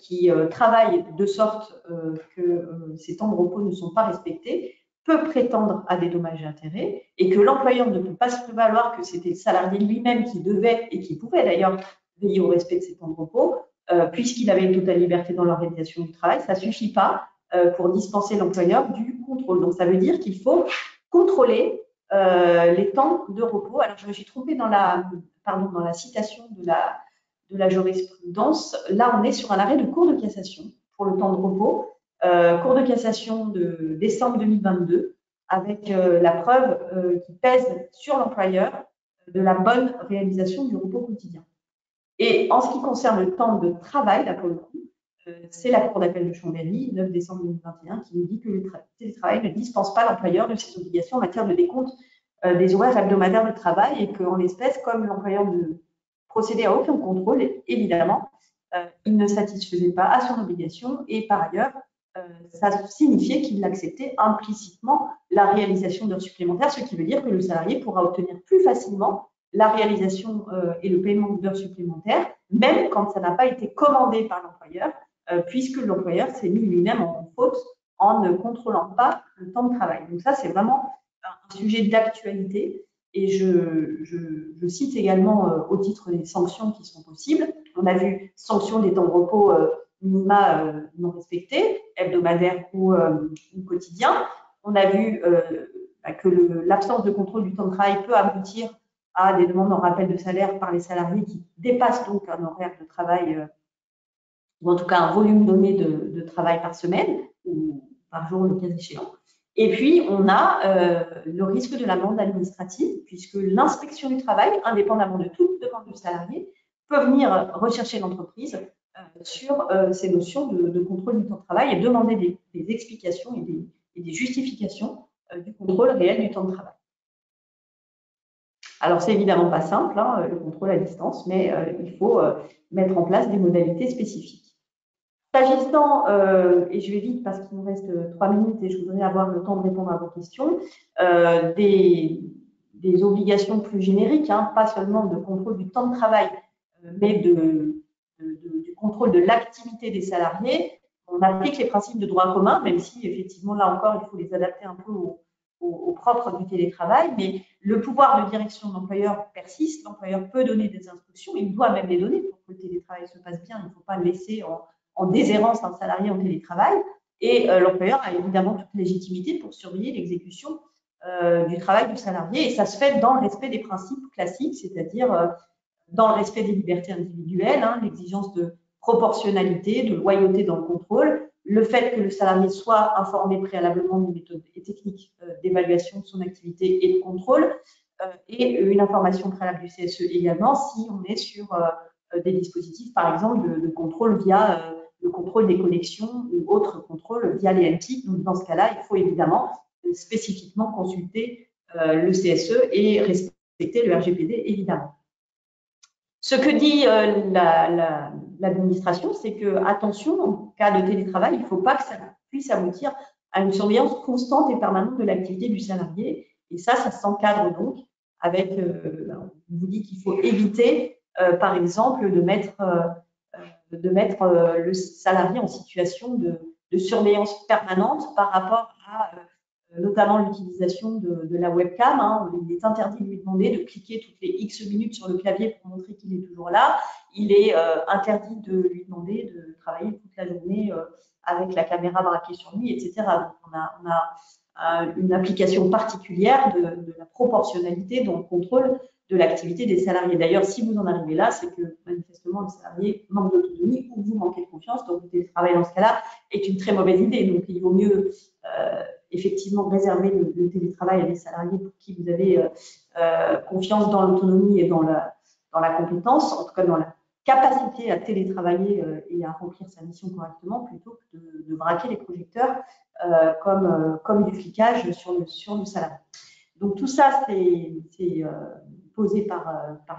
qui travaille de sorte que ses temps de repos ne sont pas respectés peut prétendre à des dommages et intérêts, et que l'employeur ne peut pas se prévaloir que c'était le salarié lui-même qui devait et qui pouvait d'ailleurs veiller au respect de ses temps de repos, puisqu'il avait une totale liberté dans l'organisation du travail. Ça ne suffit pas pour dispenser l'employeur du contrôle. Donc, ça veut dire qu'il faut contrôler les temps de repos. Alors, je me suis trompée dans la citation de la jurisprudence. Là, on est sur un arrêt de Cour de cassation pour le temps de repos. Cour de cassation de décembre 2022, avec la preuve qui pèse sur l'employeur de la bonne réalisation du repos quotidien. Et en ce qui concerne le temps de travail, là pour le coup, c'est la Cour d'appel de Chambéry, 9 décembre 2021, qui nous dit que le télétravail ne dispense pas l'employeur de ses obligations en matière de décompte des horaires hebdomadaires de travail, et qu'en l'espèce, comme l'employeur ne procédait à aucun contrôle, évidemment, il ne satisfaisait pas à son obligation, et par ailleurs, ça signifiait qu'il acceptait implicitement la réalisation d'heures supplémentaires, ce qui veut dire que le salarié pourra obtenir plus facilement la réalisation et le paiement d'heures supplémentaires, même quand ça n'a pas été commandé par l'employeur, puisque l'employeur s'est mis lui-même en faute en ne contrôlant pas le temps de travail. Donc ça, c'est vraiment un sujet d'actualité, et je cite également au titre des sanctions qui sont possibles. On a vu sanctions des temps de repos minima non respectés, hebdomadaires ou quotidiens. On a vu que l'absence de contrôle du temps de travail peut aboutir à des demandes en rappel de salaire par les salariés qui dépassent donc un horaire de travail, ou en tout cas un volume donné de travail par semaine, ou par jour le cas échéant. Et puis, on a le risque de l'amende administrative, puisque l'inspection du travail, indépendamment de toute demande du salarié, peut venir rechercher l'entreprise sur ces notions de contrôle du temps de travail et demander des explications et des justifications du contrôle réel du temps de travail. Alors, c'est évidemment pas simple, hein, le contrôle à distance, mais il faut mettre en place des modalités spécifiques. S'agissant, et je vais vite parce qu'il nous reste 3 minutes et je voudrais avoir le temps de répondre à vos questions, des obligations plus génériques, hein, pas seulement de contrôle du temps de travail, mais du contrôle de l'activité des salariés. On applique les principes de droit commun, même si effectivement là encore il faut les adapter un peu au propre du télétravail, mais le pouvoir de direction de l'employeur persiste, l'employeur peut donner des instructions, il doit même les donner pour que le télétravail se passe bien, il ne faut pas laisser en déshérence un salarié en télétravail, et l'employeur a évidemment toute légitimité pour surveiller l'exécution du travail du salarié, et ça se fait dans le respect des principes classiques, c'est-à-dire dans le respect des libertés individuelles, hein, l'exigence de proportionnalité, de loyauté dans le contrôle, le fait que le salarié soit informé préalablement des méthodes et techniques d'évaluation de son activité et de contrôle, et une information préalable du CSE également si on est sur des dispositifs, par exemple, de contrôle via le contrôle des connexions ou autres contrôles via les MTIC. Donc, dans ce cas-là, il faut évidemment spécifiquement consulter le CSE et respecter le RGPD, évidemment. Ce que dit l'administration, c'est que, attention, en cas de télétravail, il ne faut pas que ça puisse aboutir à une surveillance constante et permanente de l'activité du salarié. Et ça s'encadre donc avec, on vous dit qu'il faut éviter, par exemple, de mettre le salarié en situation de surveillance permanente par rapport à notamment l'utilisation de la webcam. Hein. Il est interdit de lui demander de cliquer toutes les X minutes sur le clavier pour montrer qu'il est toujours là. Il est interdit de lui demander de travailler toute la journée avec la caméra braquée sur lui, etc. Donc, on a une application particulière de la proportionnalité dans le contrôle de l'activité des salariés. D'ailleurs, si vous en arrivez là, c'est que manifestement le salarié manque d'autonomie ou vous manquez de confiance. Donc, le télétravail dans ce cas-là est une très mauvaise idée. Donc, il vaut mieux effectivement réserver le télétravail à des salariés pour qui vous avez confiance dans l'autonomie et dans la compétence, en tout cas dans la capacité à télétravailler et à remplir sa mission correctement, plutôt que de braquer les projecteurs comme du flicage sur le salarié. Donc tout ça, c'est posé par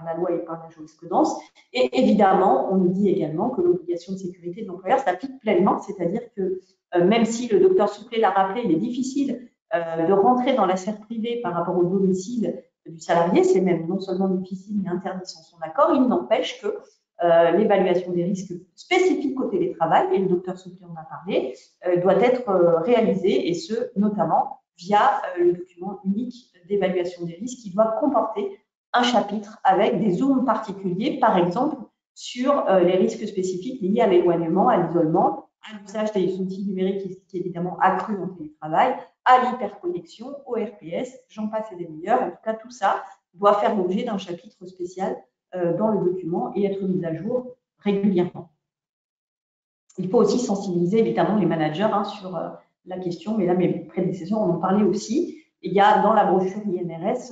la loi et par la jurisprudence. Et évidemment, on nous dit également que l'obligation de sécurité de l'employeur s'applique pleinement, c'est-à-dire que même si le docteur Souclet l'a rappelé, il est difficile de rentrer dans la sphère privée par rapport au domicile du salarié, c'est même non seulement difficile mais interdit sans son accord, il n'empêche que l'évaluation des risques spécifiques au télétravail, et le docteur Souclet en a parlé, doit être réalisée, et ce, notamment via le document unique d'évaluation des risques qui doit comporter un chapitre avec des zooms particuliers, par exemple, sur les risques spécifiques liés à l'éloignement, à l'isolement, à l'usage des outils numériques qui est évidemment accru en télétravail, à l'hyperconnexion, au RPS, j'en passe et des meilleurs. En tout cas, tout ça doit faire l'objet d'un chapitre spécial dans le document et être mis à jour régulièrement. Il faut aussi sensibiliser évidemment les managers sur la question, mais là mes prédécesseurs en ont parlé aussi. Il y a dans la brochure INRS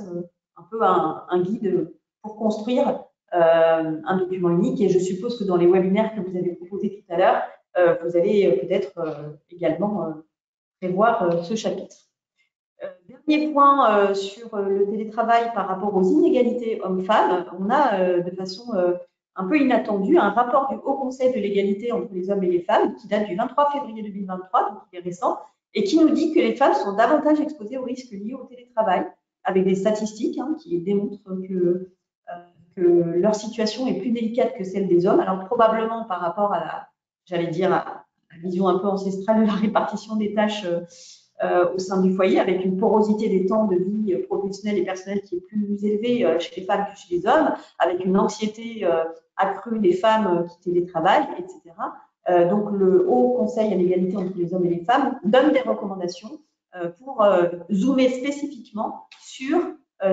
un peu un guide pour construire un document unique, et je suppose que dans les webinaires que vous avez proposés tout à l'heure, vous allez peut-être également prévoir ce chapitre. Dernier point sur le télétravail par rapport aux inégalités hommes-femmes, on a de façon un peu inattendue un rapport du Haut Conseil de l'égalité entre les hommes et les femmes qui date du 23 février 2023, donc qui est récent, et qui nous dit que les femmes sont davantage exposées aux risques liés au télétravail, avec des statistiques qui démontrent que leur situation est plus délicate que celle des hommes. Alors probablement par rapport à la vision un peu ancestrale de la répartition des tâches au sein du foyer, avec une porosité des temps de vie professionnelle et personnelle qui est plus élevée chez les femmes que chez les hommes, avec une anxiété accrue des femmes qui télétravaillent, etc. Donc le Haut Conseil à l'égalité entre les hommes et les femmes donne des recommandations pour zoomer spécifiquement sur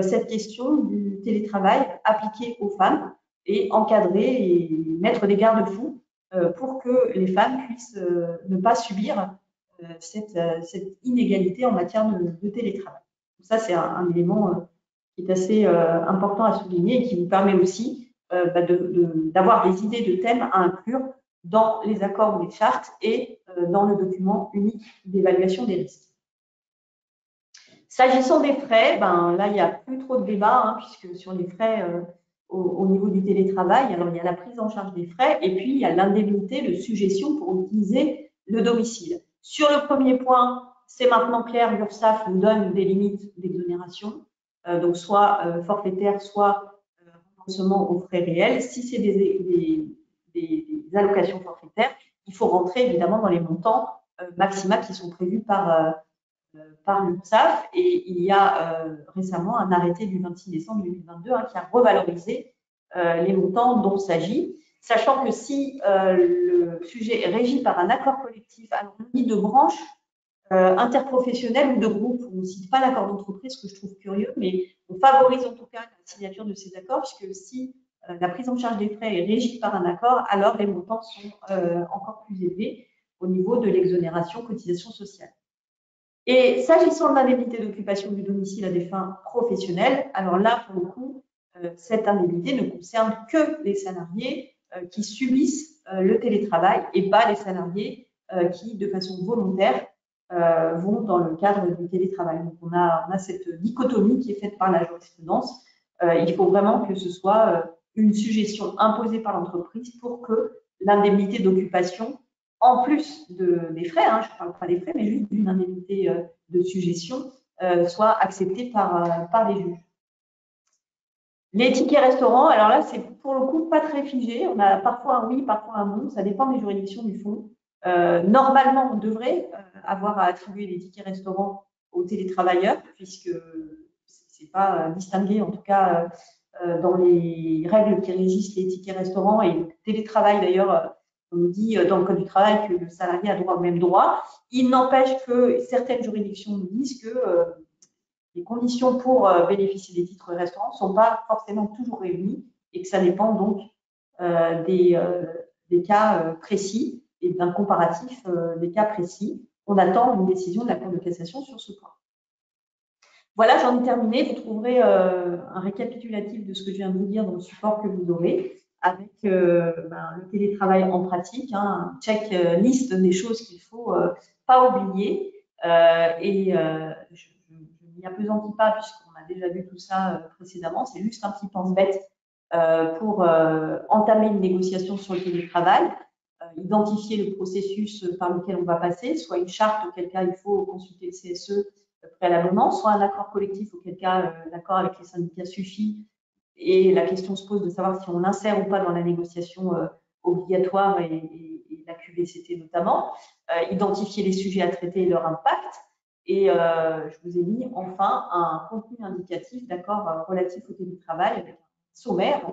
cette question du télétravail appliqué aux femmes et encadrer et mettre des garde-fous pour que les femmes puissent ne pas subir cette inégalité en matière de télétravail. Donc ça, c'est un élément qui est assez important à souligner et qui nous permet aussi d'avoir des idées de thèmes à inclure dans les accords ou les chartes et dans le document unique d'évaluation des risques. S'agissant des frais, ben, là, il n'y a plus trop de débat, hein, puisque sur les frais au niveau du télétravail, alors il y a la prise en charge des frais et puis il y a l'indemnité de suggestion pour utiliser le domicile. Sur le premier point, c'est maintenant clair, l'URSSAF nous donne des limites d'exonération, donc soit forfaitaire, soit remboursement aux frais réels. Si c'est des allocations forfaitaires, il faut rentrer évidemment dans les montants maximaux qui sont prévus par l'URSSAF, et il y a récemment un arrêté du 26 décembre 2022 qui a revalorisé les montants dont il s'agit, sachant que si le sujet est régi par un accord collectif, alors ni de branche interprofessionnelle ou de groupe, on ne cite pas l'accord d'entreprise, ce que je trouve curieux, mais on favorise en tout cas la signature de ces accords, puisque si la prise en charge des frais est régie par un accord, alors les montants sont encore plus élevés au niveau de l'exonération cotisation sociale. Et s'agissant de l'indemnité d'occupation du domicile à des fins professionnelles, alors là, pour le coup, cette indemnité ne concerne que les salariés qui subissent le télétravail et pas les salariés qui, de façon volontaire, vont dans le cadre du télétravail. Donc, on a cette dichotomie qui est faite par la jurisprudence. Il faut vraiment que ce soit une suggestion imposée par l'entreprise pour que l'indemnité d'occupation, en plus des frais, je ne parle pas des frais, mais juste d'une indemnité de suggestion, soit acceptée par les juges. Les tickets restaurants, alors là, c'est pour le coup pas très figé. On a parfois un oui, parfois un non. Ça dépend des juridictions du fond. Normalement, on devrait avoir à attribuer les tickets restaurants aux télétravailleurs, puisque ce n'est pas distingué, en tout cas, dans les règles qui régissent les tickets restaurants et le télétravail. D'ailleurs, on nous dit dans le Code du travail que le salarié a droit au même droit. Il n'empêche que certaines juridictions nous disent que les conditions pour bénéficier des titres restaurants ne sont pas forcément toujours réunies et que ça dépend donc des cas précis et d'un comparatif des cas précis. On attend une décision de la Cour de cassation sur ce point. Voilà, j'en ai terminé. Vous trouverez un récapitulatif de ce que je viens de vous dire dans le support que vous aurez, avec le télétravail en pratique, un checklist des choses qu'il ne faut pas oublier. Je n'y appesantis pas puisqu'on a déjà vu tout ça précédemment. C'est juste un petit pense-bête pour entamer une négociation sur le télétravail, identifier le processus par lequel on va passer, soit une charte, auquel cas il faut consulter le CSE préalablement, soit un accord collectif, auquel cas l'accord avec les syndicats suffit, et la question se pose de savoir si on insère ou pas dans la négociation obligatoire et la QVCT notamment, identifier les sujets à traiter et leur impact, et je vous ai mis enfin un contenu indicatif d'accord relatif au télétravail avec un sommaire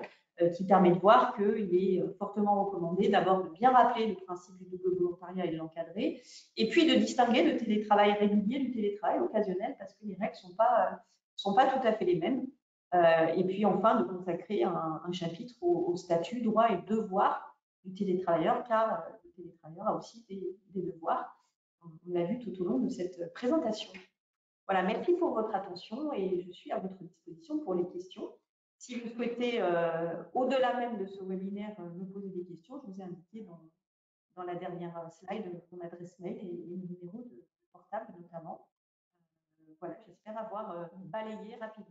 qui permet de voir qu'il est fortement recommandé d'abord de bien rappeler le principe du double volontariat et de l'encadrer, et puis de distinguer le télétravail régulier du télétravail occasionnel, parce que les règles ne sont pas tout à fait les mêmes. Et puis enfin de consacrer un chapitre au statut, droits et devoirs du télétravailleur, car le télétravailleur a aussi des devoirs. On l'a vu tout au long de cette présentation. Voilà, merci pour votre attention et je suis à votre disposition pour les questions. Si vous souhaitez, au-delà même de ce webinaire, me poser des questions, je vous ai indiqué dans la dernière slide mon adresse mail et mon numéro de portable notamment. Voilà, j'espère avoir balayé rapidement